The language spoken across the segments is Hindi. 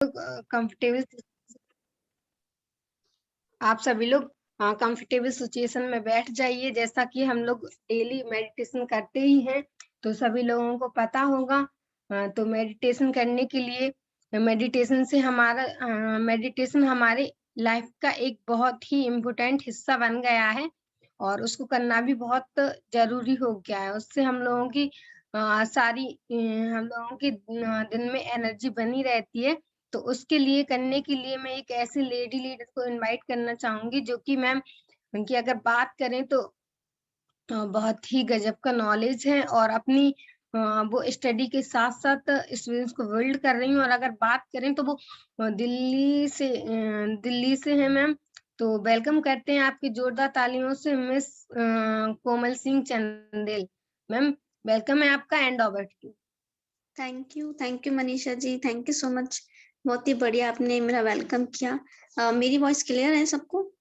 कंफर्टेबल आप सभी लोग कंफर्टेबल सिचुएशन में बैठ जाइए। जैसा कि हम लोग डेली मेडिटेशन करते ही हैं, तो सभी लोगों को पता होगा। तो मेडिटेशन करने के लिए मेडिटेशन हमारे लाइफ का एक बहुत ही इम्पोर्टेंट हिस्सा बन गया है और उसको करना भी बहुत जरूरी हो गया है। उससे हम लोगों की दिन में एनर्जी बनी रहती है। तो उसके लिए करने के लिए मैं एक ऐसे लेडी लीडर को इनवाइट करना चाहूंगी, जो कि मैम उनकी अगर बात करें तो बहुत ही गजब का नॉलेज है और अपनी वो स्टडी के साथ साथ स्टूडेंट्स को बिल्ड कर रही हूँ। और अगर बात करें तो वो दिल्ली से है मैम। तो वेलकम करते हैं आपकी जोरदार तालियों से miss Komal Singh Chandel. Ma'am welcome है आपका, and over to. Thank you Manisha ji, thank you so much. बहुत ही बढ़िया आपने मेरा वेलकम किया। मेरी वॉइस क्लियर है सबको?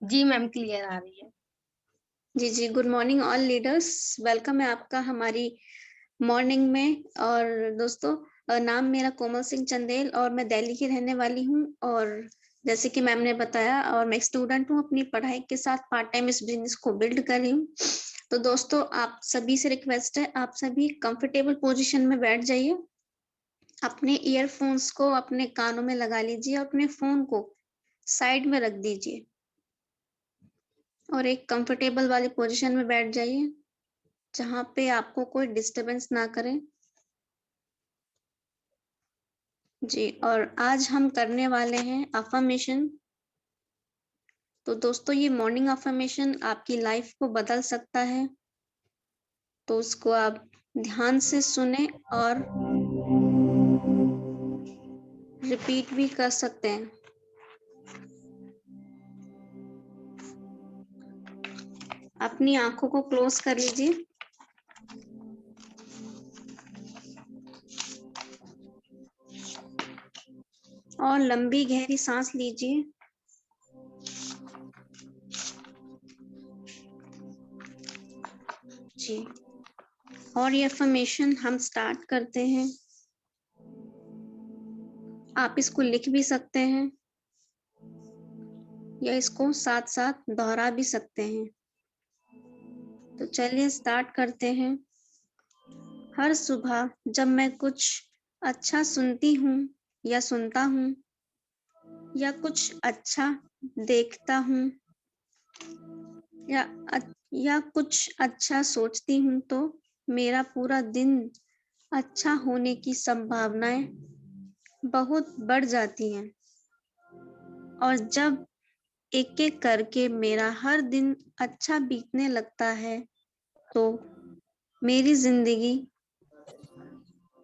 जी मैम, क्लियर आ रही है। जी जी, good morning all leaders, welcome है आपका हमारी मॉर्निंग में। और दोस्तों, नाम मेरा कोमल सिंह चंदेल और मैं दिल्ली की रहने वाली हूँ। और जैसे कि मैम ने बताया, और मैं स्टूडेंट हूँ, अपनी पढ़ाई के साथ पार्ट टाइम इस बिजनेस को बिल्ड कर रही हूँ। तो दोस्तों, आप सभी से रिक्वेस्ट है, आप सभी कंफर्टेबल पोजीशन में बैठ जाइए, अपने ईयरफोन्स को अपने कानों में लगा लीजिए और अपने फोन को साइड में रख दीजिए और एक कंफर्टेबल वाली पोजीशन में बैठ जाइए जहां पे आपको कोई डिस्टरबेंस ना करे। जी, और आज हम करने वाले हैं अफर्मेशन। तो दोस्तों, ये मॉर्निंग अफर्मेशन आपकी लाइफ को बदल सकता है, तो उसको आप ध्यान से सुने और रिपीट भी कर सकते हैं। अपनी आंखों को क्लोज कर लीजिए और लंबी गहरी सांस लीजिए। जी, और ये अफर्मेशन हम स्टार्ट करते हैं। आप इसको लिख भी सकते हैं या इसको साथ साथ दोहरा भी सकते हैं। तो चलिए स्टार्ट करते हैं। हर सुबह जब मैं कुछ अच्छा सुनती हूँ या सुनता हूँ या कुछ अच्छा देखता हूँ या कुछ अच्छा सोचती हूँ, तो मेरा पूरा दिन अच्छा होने की संभावनाएं बहुत बढ़ जाती हैं। और जब एक एक करके मेरा हर दिन अच्छा बीतने लगता है, तो मेरी जिंदगी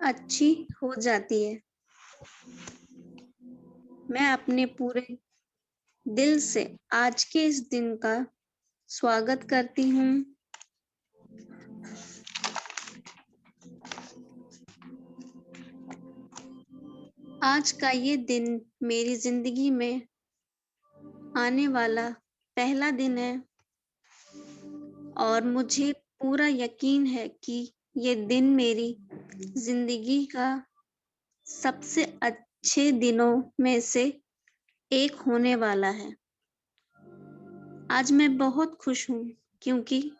अच्छी हो जाती है। मैं अपने पूरे दिल से आज के इस दिन का स्वागत करती हूँ। आज का ये दिन मेरी जिंदगी में आने वाला पहला दिन है और मुझे पूरा यकीन है कि ये दिन मेरी जिंदगी का सबसे अच्छे दिनों में से एक होने वाला है। आज मैं बहुत खुश हूँ क्योंकि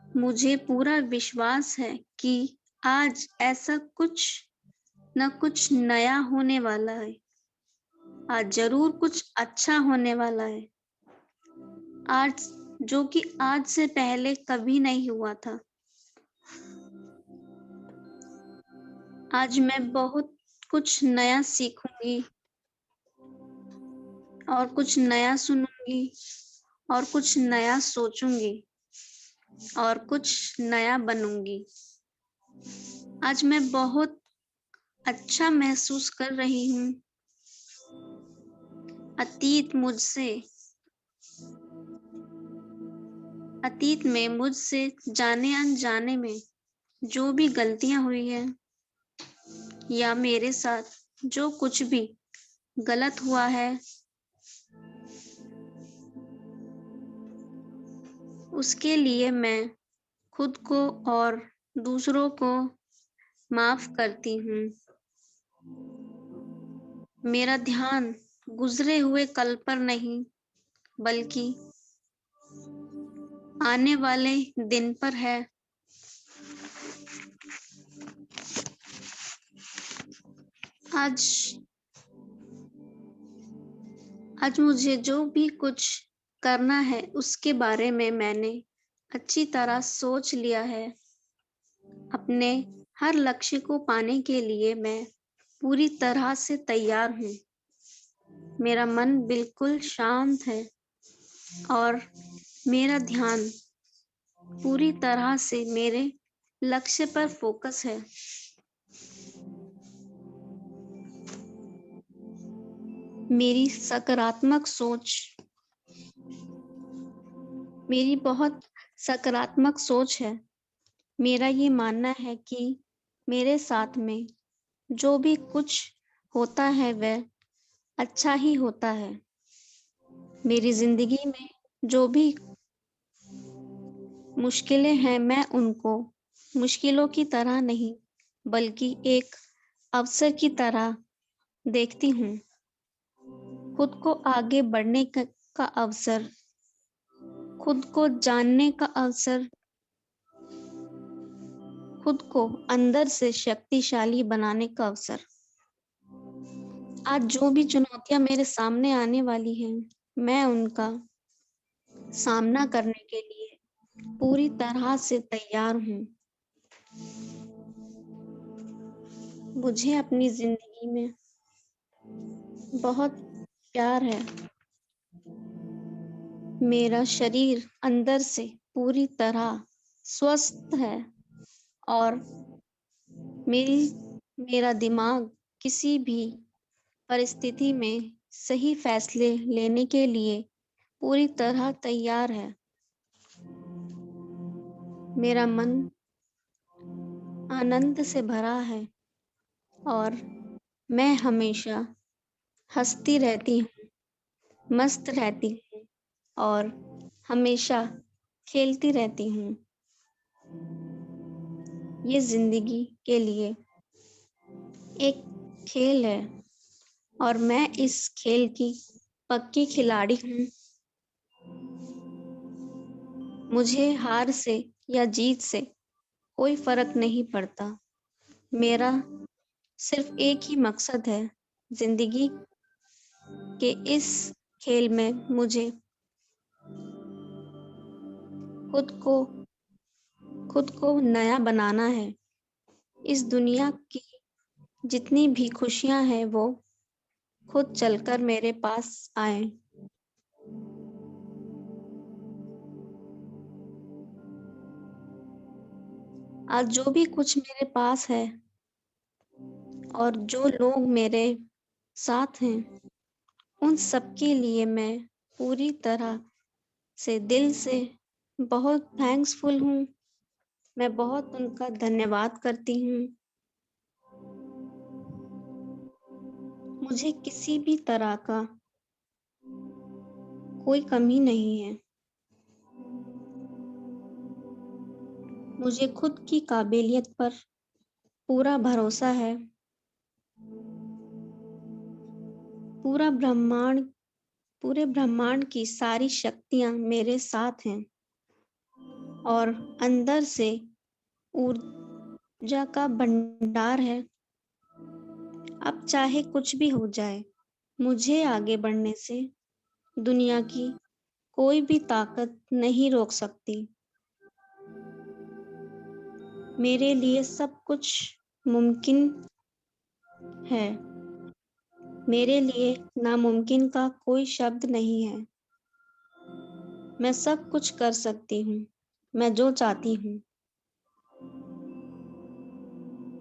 मुझे पूरा विश्वास है कि आज ऐसा कुछ न कुछ नया होने वाला है। आज जरूर कुछ अच्छा होने वाला है, आज जो कि आज से पहले कभी नहीं हुआ था। आज मैं बहुत कुछ नया सीखूंगी और कुछ नया सुनूंगी और कुछ नया सोचूंगी और कुछ नया बनूंगी। आज मैं बहुत अच्छा महसूस कर रही हूँ। अतीत में मुझसे जाने अनजाने में जो भी गलतियां हुई है या मेरे साथ जो कुछ भी गलत हुआ है, उसके लिए मैं खुद को और दूसरों को माफ करती हूँ। मेरा ध्यान गुजरे हुए कल पर नहीं, बल्कि आने वाले दिन पर है। आज मुझे जो भी कुछ करना है उसके बारे में मैंने अच्छी तरह सोच लिया है। अपने हर लक्ष्य को पाने के लिए मैं पूरी तरह से तैयार हूँ। मेरा मन बिल्कुल शांत है और मेरा ध्यान पूरी तरह से मेरे लक्ष्य पर फोकस है। मेरी बहुत सकारात्मक सोच है। मेरा ये मानना है कि मेरे साथ में जो भी कुछ होता है वह अच्छा ही होता है। मेरी जिंदगी में जो भी मुश्किलें हैं, मैं उनको मुश्किलों की तरह नहीं, बल्कि एक अवसर की तरह देखती हूँ। खुद को आगे बढ़ने का अवसर, खुद को जानने का अवसर, खुद को अंदर से शक्तिशाली बनाने का अवसर। आज जो भी चुनौतियां मेरे सामने आने वाली हैं, मैं उनका सामना करने के लिए पूरी तरह से तैयार हूँ। मुझे अपनी जिंदगी में बहुत प्यार है। मेरा शरीर अंदर से पूरी तरह स्वस्थ है और मेरा दिमाग किसी भी परिस्थिति में सही फैसले लेने के लिए पूरी तरह तैयार है। मेरा मन आनंद से भरा है और मैं हमेशा हंसती रहती हूँ, मस्त रहती हूँ और हमेशा खेलती रहती हूँ। ये जिंदगी के लिए एक खेल है और मैं इस खेल की पक्की खिलाड़ी हूँ। मुझे हार से या जीत से कोई फर्क नहीं पड़ता। मेरा सिर्फ एक ही मकसद है, जिंदगी के इस खेल में मुझे खुद को नया बनाना है। इस दुनिया की जितनी भी खुशियां हैं वो खुद चलकर मेरे पास आए। आज जो भी कुछ मेरे पास है और जो लोग मेरे साथ हैं, उन सबके लिए मैं पूरी तरह से दिल से बहुत थैंक्सफुल हूँ। मैं बहुत उनका धन्यवाद करती हूँ। मुझे किसी भी तरह का कोई कमी नहीं है। मुझे खुद की काबिलियत पर पूरा भरोसा है। पूरे ब्रह्मांड की सारी शक्तियां मेरे साथ हैं और अंदर से ऊर्जा का भंडार है। अब चाहे कुछ भी हो जाए, मुझे आगे बढ़ने से दुनिया की कोई भी ताकत नहीं रोक सकती। मेरे लिए सब कुछ मुमकिन है। मेरे लिए नामुमकिन का कोई शब्द नहीं है। मैं सब कुछ कर सकती हूँ, मैं जो चाहती हूँ।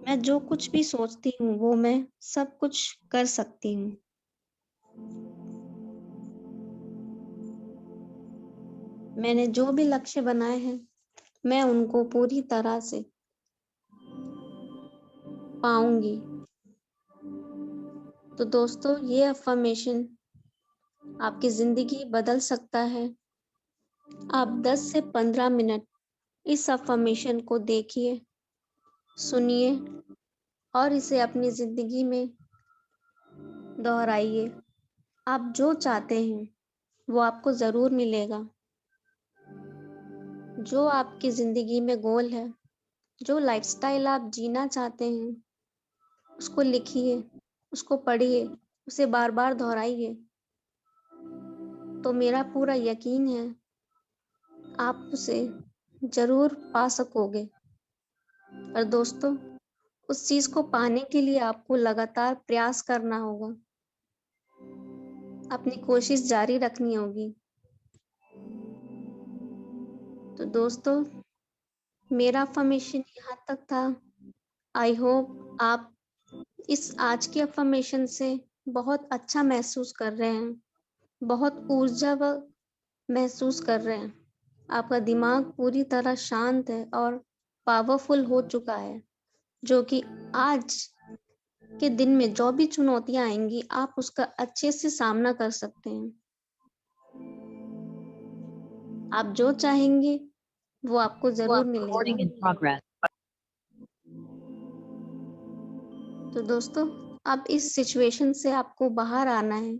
मैं जो कुछ भी सोचती हूँ वो मैं सब कुछ कर सकती हूँ। मैंने जो भी लक्ष्य बनाए हैं, मैं उनको पूरी तरह से पाऊंगी। तो दोस्तों, ये अफर्मेशन आपकी जिंदगी बदल सकता है। आप 10 से 15 मिनट इस अफर्मेशन को देखिए, सुनिए और इसे अपनी जिंदगी में दोहराइए। आप जो चाहते हैं वो आपको ज़रूर मिलेगा। जो आपकी ज़िंदगी में गोल है, जो लाइफ़स्टाइल आप जीना चाहते हैं, उसको लिखिए, उसको पढ़िए, उसे बार-बार दोहराइए। तो मेरा पूरा यकीन है, आप उसे ज़रूर पा सकोगे। और दोस्तों, उस चीज़ को पाने के लिए आपको लगातार प्रयास करना होगा। अपनी कोशिश जारी रखनी होगी। तो दोस्तों, मेरा अफ़र्मेशन यहाँ तक था। आई होप आप इस आज के अफ़र्मेशन से बहुत अच्छा महसूस कर रहे हैं, बहुत ऊर्जा व महसूस कर रहे हैं। आपका दिमाग पूरी तरह शांत है और पावरफुल हो चुका है, जो कि आज के दिन में जो भी चुनौतियाँ आएँगी, आप उसका अच्छे से सामना कर सकते हैं। आप जो चाहेंगे, वो आपको ज़रूर Recording in मिलेगा। progress. तो दोस्तों, अब इस सिचुएशन से आपको बाहर आना है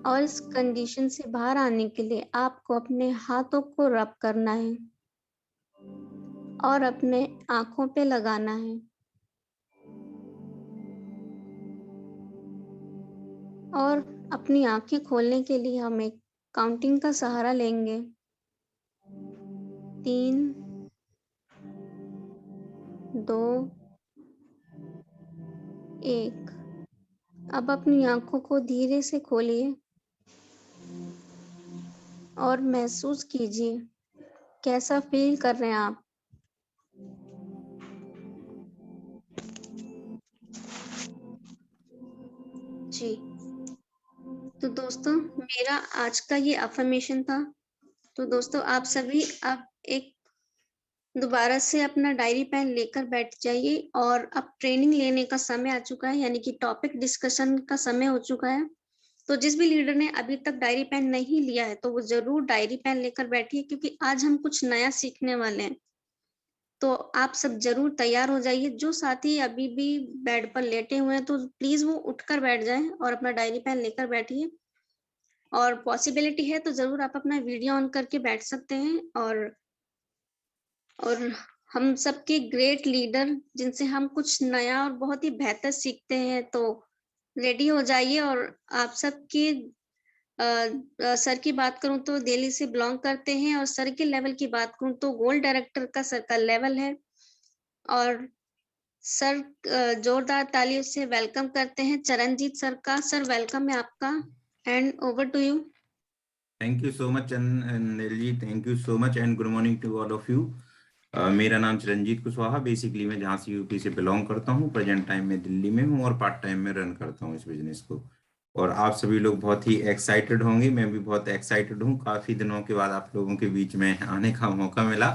और इस कंडीशन से बाहर आने के लिए आपको अपने हाथों को रब करना है और अपने आँखों पे लगाना है। और अपनी आँखें खोलने के लिए हम एक काउंटिंग का सहारा लेंगे। 3, 2, 1। अब अपनी आँखों को धीरे से खोलिए और महसूस कीजिए, कैसा फ़ील कर रहे हैं आप? जी। तो दोस्तों, मेरा आज का ये अफ़र्मेशन था। तो दोस्तों, आप सभी अब एक दोबारा से अपना डायरी पेन लेकर बैठ जाइए और अब ट्रेनिंग लेने का समय आ चुका है, यानी कि टॉपिक डिस्कशन का समय हो चुका है। तो जिस भी लीडर ने अभी तक डायरी पेन नहीं लिया है, तो वो ज़रूर डायरी पेन लेकर बैठिए, क्योंकि आज हम कुछ नया सीखने वाले हैं। तो आप सब ज़रूर तैयार हो जाइए। जो साथी अभी भी बेड पर लेटे हुए हैं, तो प्लीज़ वो उठकर बैठ जाएँ और अपना डायरी पेन लेकर बैठिए। और पॉसिबिलिटी है तो ज़रूर आप अपना वीडियो ऑन करके बैठ सकते हैं। और हम सबके ग्रेट लीडर, जिनसे हम कुछ नया और बहुत ही बेहतर सीखते हैं, तो रेडी हो जाइए। और आप सबके सर की बात करूँ तो दिल्ली से बिलॉन्ग करते हैं, और सर के लेवल की बात करूँ तो गोल्ड डायरेक्टर का सर का लेवल है। और सर, जोरदार तालियों से वेलकम करते हैं चरणजीत सर का। सर, वेलकम है आपका, and over to you. Thank you so much Anil ji, thank you so much and good morning to all of you. मेरा नाम चिरंजीत कुशवाहा, बेसिकली मैं झांसी यूपी से बिलोंग करता हूँ। प्रेजेंट टाइम में दिल्ली में हूँ और पार्ट टाइम में रन करता हूँ इस बिजनेस को। और आप सभी लोग बहुत ही एक्साइटेड होंगे, मैं भी बहुत एक्साइटेड हूँ। काफ़ी दिनों के बाद आप लोगों के बीच में आने का मौका मिला।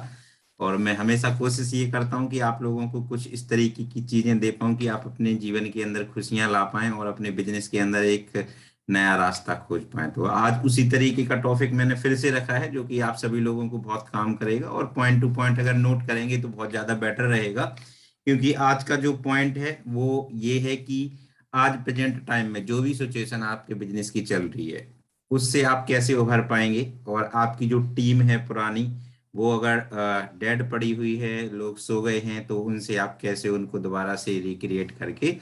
और मैं हमेशा कोशिश ये करता हूँ कि आप लोगों को कुछ इस तरीके की चीज़ें दे पाऊँ कि आप अपने जीवन के अंदर खुशियाँ ला पाएँ और अपने बिजनेस के अंदर एक नया रास्ता खोज पाएं। तो आज उसी तरीके का टॉपिक मैंने फिर से रखा है, जो कि आप सभी लोगों को बहुत काम करेगा। और पॉइंट टू पॉइंट अगर नोट करेंगे तो बहुत ज़्यादा बेटर रहेगा, क्योंकि आज का जो पॉइंट है वो ये है कि आज प्रेजेंट टाइम में जो भी सिचुएशन आपके बिजनेस की चल रही है, उससे आप कैसे उभर पाएंगे। और आपकी जो टीम है पुरानी, वो अगर डेड पड़ी हुई है, लोग सो गए हैं, तो उनसे आप कैसे उनको दोबारा से रिक्रिएट करके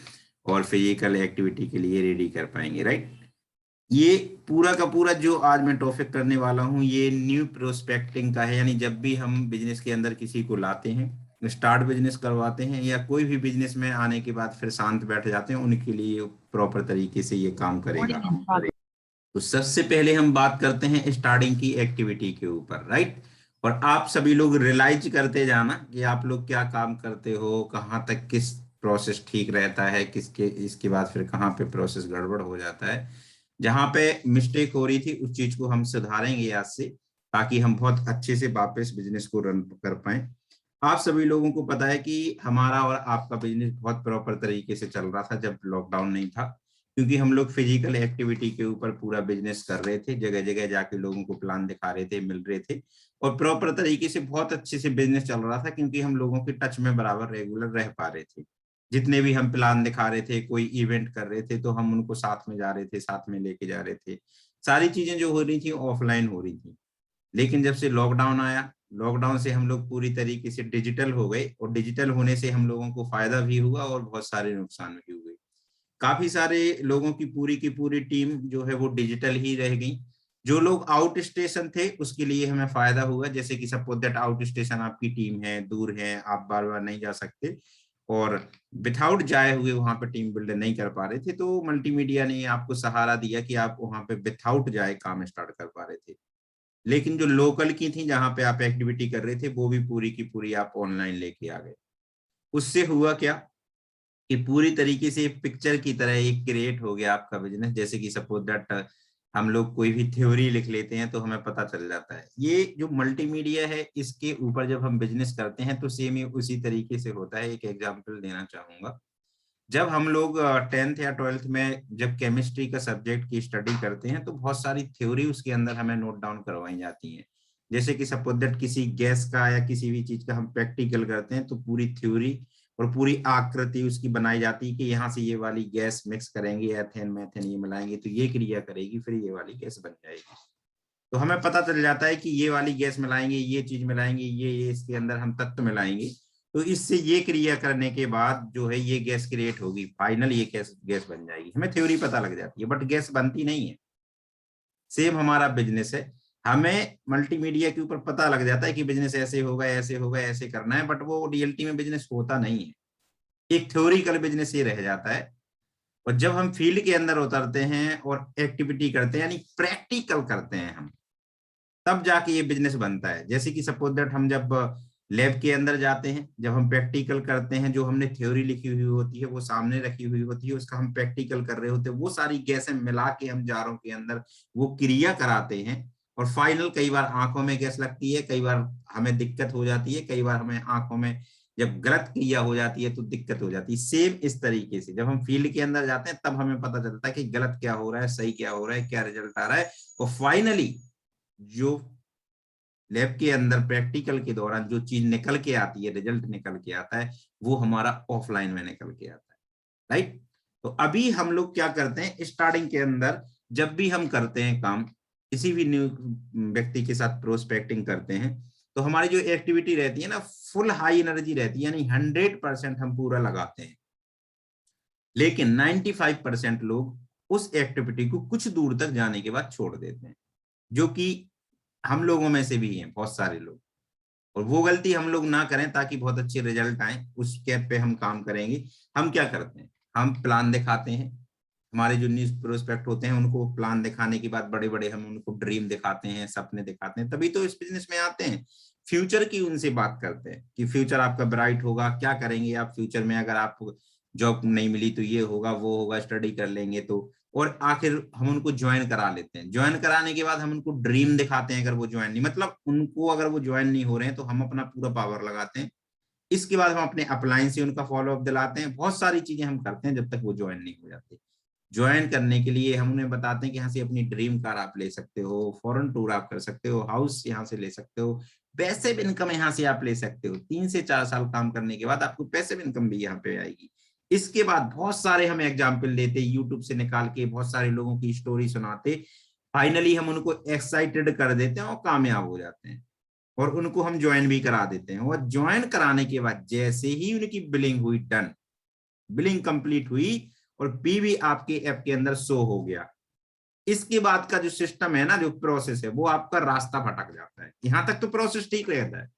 और फिजिकल एक्टिविटी के लिए रेडी कर पाएंगे, राइट। ये पूरा का पूरा जो आज मैं टॉपिक करने वाला हूँ, ये न्यू प्रोस्पेक्टिंग का है। यानी जब भी हम बिजनेस के अंदर किसी को लाते हैं, स्टार्ट बिजनेस करवाते हैं, या कोई भी बिजनेस में आने के बाद फिर शांत बैठ जाते हैं, उनके लिए प्रॉपर तरीके से ये काम करेगा। Recording in progress. तो सबसे पहले हम बात करते हैं स्टार्टिंग की एक्टिविटी के ऊपर, राइट। और आप सभी लोग रियलाइज करते जाना कि आप लोग क्या काम करते हो, कहाँ तक किस प्रोसेस ठीक रहता है, किसके इसके बाद फिर कहाँ पे प्रोसेस गड़बड़ हो जाता है। जहाँ पे मिस्टेक हो रही थी उस चीज को हम सुधारेंगे आज से, ताकि हम बहुत अच्छे से वापस बिजनेस को रन कर पाए। आप सभी लोगों को पता है कि हमारा और आपका बिजनेस बहुत प्रॉपर तरीके से चल रहा था जब लॉकडाउन नहीं था, क्योंकि हम लोग फिजिकल एक्टिविटी के ऊपर पूरा बिजनेस कर रहे थे, जगह जगह जाके लोगों को प्लान दिखा रहे थे, मिल रहे थे, और प्रॉपर तरीके से बहुत अच्छे से बिजनेस चल रहा था, क्योंकि हम लोगों के टच में बराबर रेगुलर रह पा रहे थे। जितने भी हम प्लान दिखा रहे थे, कोई इवेंट कर रहे थे तो हम उनको साथ में जा रहे थे, साथ में लेके जा रहे थे। सारी चीजें जो हो रही थी ऑफलाइन हो रही थी। लेकिन जब से लॉकडाउन आया, लॉकडाउन से हम लोग पूरी तरीके से डिजिटल हो गए, और डिजिटल होने से हम लोगों को फायदा भी हुआ और बहुत सारे नुकसान भी हुए। काफी सारे लोगों की पूरी टीम जो है वो डिजिटल ही रह गई। जो लोग आउट स्टेशन थे उसके लिए हमें फायदा हुआ, जैसे कि सपोज दैट आउट स्टेशन आपकी टीम है, दूर है, आप बार बार नहीं जा सकते और विथआउट जाए हुए वहां पे टीम बिल्ड नहीं कर पा रहे थे, तो मल्टीमीडिया ने आपको सहारा दिया कि आप वहां पे विथआउट जाए काम स्टार्ट कर पा रहे थे। लेकिन जो लोकल की थी, जहां पे आप एक्टिविटी कर रहे थे, वो भी पूरी की पूरी आप ऑनलाइन लेके आ गए। उससे हुआ क्या कि पूरी तरीके से पिक्चर की तरह एक क्रिएट हो गया आपका बिजनेस। जैसे कि सपोज दैट हम लोग कोई भी थ्योरी लिख लेते हैं तो हमें पता चल जाता है। ये जो मल्टीमीडिया है, इसके ऊपर जब हम बिजनेस करते हैं तो सेम ही उसी तरीके से होता है। एक एग्जांपल देना चाहूंगा। जब हम लोग 10th या 12th में जब केमिस्ट्री का सब्जेक्ट की स्टडी करते हैं तो बहुत सारी थ्योरी उसके अंदर हमें नोट डाउन करवाई जाती है। जैसे कि सपोज दैट किसी गैस का या किसी भी चीज का हम प्रैक्टिकल करते हैं तो पूरी थ्योरी और पूरी आकृति उसकी बनाई जाती है कि यहाँ से ये वाली गैस मिक्स करेंगे, एथेन मेथेन ये मिलाएंगे तो ये क्रिया करेगी, फिर ये वाली गैस बन जाएगी। तो हमें पता चल जाता है कि ये वाली गैस मिलाएंगे, ये चीज मिलाएंगे, ये इसके अंदर हम तत्व मिलाएंगे, तो इससे ये क्रिया करने के बाद जो है ये गैस क्रिएट होगी, फाइनल ये गैस बन जाएगी। हमें थ्योरी पता लग जाती है, बट गैस बनती नहीं है। सेम हमारा बिजनेस है, हमें मल्टीमीडिया के ऊपर पता लग जाता है कि बिजनेस ऐसे होगा, ऐसे होगा, ऐसे करना है, बट वो रियलिटी में बिजनेस होता नहीं है। एक थ्योरिकल बिजनेस ये रह जाता है। और जब हम फील्ड के अंदर उतरते हैं और एक्टिविटी करते हैं, यानी प्रैक्टिकल करते हैं हम, तब जाके ये बिजनेस बनता है। जैसे कि सपोज दैट हम जब लैब के अंदर जाते हैं, जब हम प्रैक्टिकल करते हैं, जो हमने थ्योरी लिखी हुई होती है वो सामने रखी हुई होती है, उसका हम प्रैक्टिकल कर रहे होते हैं, वो सारी गैसें मिला के हम जारों के अंदर वो क्रिया कराते हैं। और फाइनल कई बार आंखों में गैस लगती है, कई बार हमें दिक्कत हो जाती है, कई बार हमें आंखों में जब गलत क्रिया हो जाती है तो दिक्कत हो जाती है। सेम इस तरीके से जब हम फील्ड के अंदर जाते हैं तब हमें पता चलता है कि गलत क्या हो रहा है, सही क्या हो रहा है, क्या रिजल्ट आ रहा है। और फाइनली जो लैब के अंदर प्रैक्टिकल के दौरान जो चीज निकल के आती है, रिजल्ट निकल के आता है, वो हमारा ऑफलाइन में निकल के आता है। राइट। तो अभी हम लोग क्या करते हैं, स्टार्टिंग के अंदर जब भी हम करते हैं काम, किसी भी न्यू व्यक्ति के साथ प्रोस्पेक्टिंग करते हैं, तो हमारी जो एक्टिविटी रहती है ना, फुल हाई एनर्जी रहती है, यानी 100% हम पूरा लगाते हैं। लेकिन 95% लोग उस एक्टिविटी को कुछ दूर तक जाने के बाद छोड़ देते हैं, जो कि हम लोगों में से भी हैं बहुत सारे लोग। और वो गलती हम लोग ना करें ताकि बहुत अच्छे रिजल्ट आए, उस कैप पे हम काम करेंगे। हम क्या करते हैं, हम प्लान दिखाते हैं। हमारे जो न्यूज प्रोस्पेक्ट होते हैं उनको प्लान दिखाने के बाद बड़े बड़े हम उनको ड्रीम दिखाते हैं, सपने दिखाते हैं, तभी तो इस बिजनेस में आते हैं। फ्यूचर की उनसे बात करते हैं कि फ्यूचर आपका ब्राइट होगा, क्या करेंगे आप फ्यूचर में, अगर आपको जॉब नहीं मिली तो ये होगा, वो होगा, स्टडी कर लेंगे तो। और आखिर हम उनको ज्वाइन करा लेते हैं। ज्वाइन कराने के बाद हम उनको ड्रीम दिखाते हैं। अगर वो ज्वाइन नहीं, मतलब उनको अगर वो ज्वाइन नहीं हो रहे हैं तो हम अपना पूरा पावर लगाते हैं। इसके बाद हम अपने अपलाइन से उनका फॉलो अप दिलाते हैं। बहुत सारी चीजें हम करते हैं जब तक वो ज्वाइन नहीं हो जाते। ज्वाइन करने के लिए हम उन्हें बताते हैं कि यहाँ से अपनी ड्रीम कार आप ले सकते हो, फॉरेन टूर आप कर सकते हो, हाउस यहाँ से ले सकते हो, पैसिव इनकम यहाँ से आप ले सकते हो। 3 से 4 साल काम करने के बाद आपको पैसिव इनकम भी यहाँ पे आएगी। इसके बाद बहुत सारे हम एग्जाम्पल लेते, यूट्यूब से निकाल के बहुत सारे लोगों की स्टोरी सुनाते। फाइनली हम उनको एक्साइटेड कर देते हैं और कामयाब हो जाते हैं, और उनको हम ज्वाइन भी करा देते हैं। और ज्वाइन कराने के बाद जैसे ही उनकी बिलिंग हुई, डन, बिलिंग कंप्लीट हुई और पीवी आपके ऐप के अंदर शो हो गया, इसके बाद का जो सिस्टम है ना, जो प्रोसेस है, वो आपका रास्ता भटक जाता है। यहां तक तो प्रोसेस ठीक रहता है,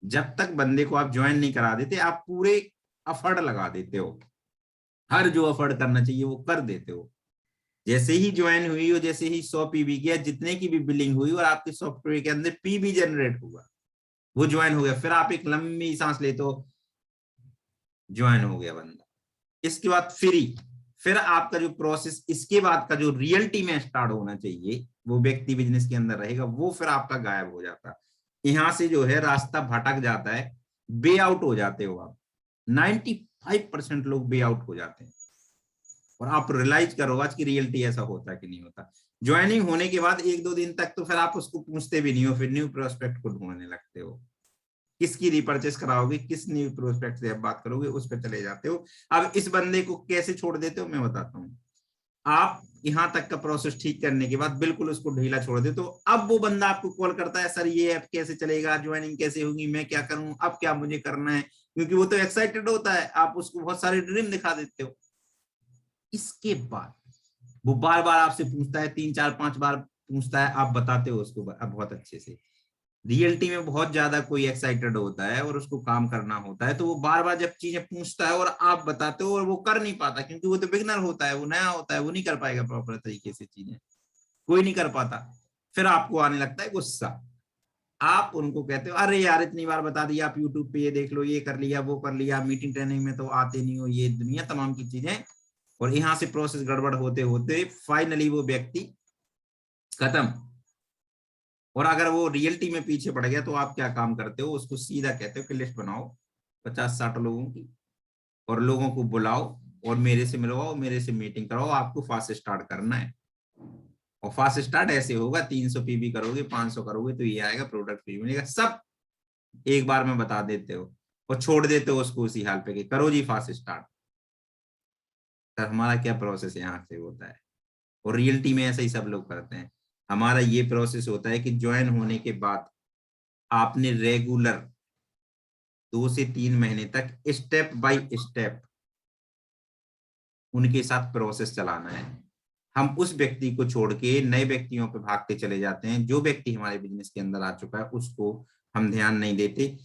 जब तक बंदे को आप ज्वाइन नहीं करा देते, आप पूरे एफर्ट लगा देते हो, हर जो एफर्ट करना चाहिए वो कर देते हो। जैसे ही ज्वाइन हुई हो, जैसे ही 100 पीबी किया, जितने की भी बिलिंग हुई और आपके सॉफ्टवेयर के अंदर पीबी जनरेट हुआ, वो ज्वाइन हो गया। फिर आप एक लंबी सांस लेते हो, ज्वाइन हो गया बंदा। इसके बाद फिर आपका जो प्रोसेस, इसके बाद का जो रियलिटी में स्टार्ट होना चाहिए, वो व्यक्ति बिजनेस के अंदर रहेगा, वो फिर आपका गायब हो जाता है। यहां से जो है रास्ता भटक जाता है, बे आउट हो जाते हो आप। 95% लोग बे आउट हो जाते हैं। और आप रियलाइज करो आज की रियलिटी ऐसा होता है कि नहीं होता। ज्वाइनिंग होने के बाद 1-2 दिन तक तो फिर आप उसको पूछते भी नहीं हो, फिर न्यू प्रोस्पेक्ट को ढूंढने लगते हो। किसकी रिपर्चेस कराओगे, किस न्यू प्रोस्पेक्ट से आप बात करोगे, उस पर चले जाते हो। अब इस बंदे को कैसे छोड़ देते हो मैं बताता हूँ। आप यहाँ तक का प्रोसेस ठीक करने के बाद बिल्कुल उसको ढीला छोड़ दे, तो अब वो बंदा आपको कॉल करता है, सर ये ऐप कैसे चलेगा, ज्वाइनिंग कैसे होगी, मैं क्या करूं, अब क्या मुझे करना है, क्योंकि वो तो एक्साइटेड होता है, आप उसको बहुत सारे ड्रीम दिखा देते हो। इसके बाद वो बार बार आपसे पूछता है, 3 4 5 बार पूछता है, आप बताते हो उसको अब बहुत अच्छे से। रियलिटी में बहुत ज्यादा कोई एक्साइटेड होता है और उसको काम करना होता है, तो वो बार बार जब चीजें पूछता है और आप बताते हो और वो कर नहीं पाता, क्योंकि वो तो बिगनर होता है, वो नया होता है, वो नहीं कर पाएगा प्रॉपर तरीके से चीजें, कोई नहीं कर पाता। फिर आपको आने लगता है गुस्सा, आप उनको कहते हो अरे यार इतनी बार बता दिया, आप यूट्यूब पे ये देख लो, ये कर लिया, वो कर लिया, मीटिंग ट्रेनिंग में तो आते नहीं हो, ये दुनिया तमाम की चीजें। और यहाँ से प्रोसेस गड़बड़ होते होते फाइनली वो व्यक्ति खत्म। और अगर वो रियलिटी में पीछे पड़ गया तो आप क्या काम करते हो, उसको सीधा कहते हो कि लिस्ट बनाओ 50 60 लोगों की और लोगों को बुलाओ और मेरे से मिलवाओ, मेरे से मीटिंग कराओ, आपको फास्ट स्टार्ट करना है। और फास्ट स्टार्ट ऐसे होगा, 300 पीबी करोगे, 500 करोगे तो ये आएगा, प्रोडक्ट फ्री मिलेगा, सब एक बार में बता देते हो और छोड़ देते हो उसको उसी हाल पे कि करो जी फास्ट स्टार्ट। सर हमारा क्या प्रोसेस यहाँ से होता है, और रियलिटी में ऐसा ही सब लोग करते हैं। हमारा ये प्रोसेस होता है कि ज्वाइन होने के बाद आपने रेगुलर 2 से 3 महीने तक स्टेप बाय स्टेप उनके साथ प्रोसेस चलाना है। हम उस व्यक्ति को छोड़ के नए व्यक्तियों पे भागते चले जाते हैं। जो व्यक्ति हमारे बिजनेस के अंदर आ चुका है उसको हम ध्यान नहीं देते।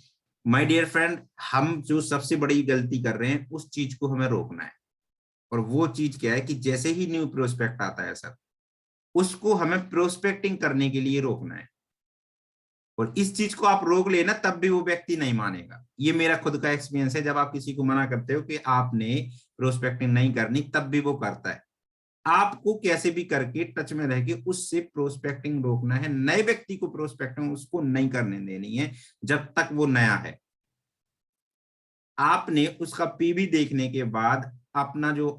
माय डियर फ्रेंड, हम जो सबसे बड़ी गलती कर रहे हैं उस चीज को हमें रोकना है। और वो चीज क्या है कि जैसे ही न्यू प्रोस्पेक्ट आता है सर, उसको हमें प्रोस्पेक्टिंग करने के लिए रोकना है। और इस चीज को आप रोक लेना तब भी वो व्यक्ति नहीं मानेगा। ये मेरा खुद का एक्सपीरियंस है। जब आप किसी को मना करते हो कि आपने प्रोस्पेक्टिंग नहीं करनी, तब भी वो करता है। आपको कैसे भी करके टच में रह के उससे प्रोस्पेक्टिंग रोकना है। नए व्यक्ति को प्रोस्पेक्टिंग उसको नहीं करने देनी है जब तक वो नया है। आपने उसका पीवी देखने के बाद अपना जो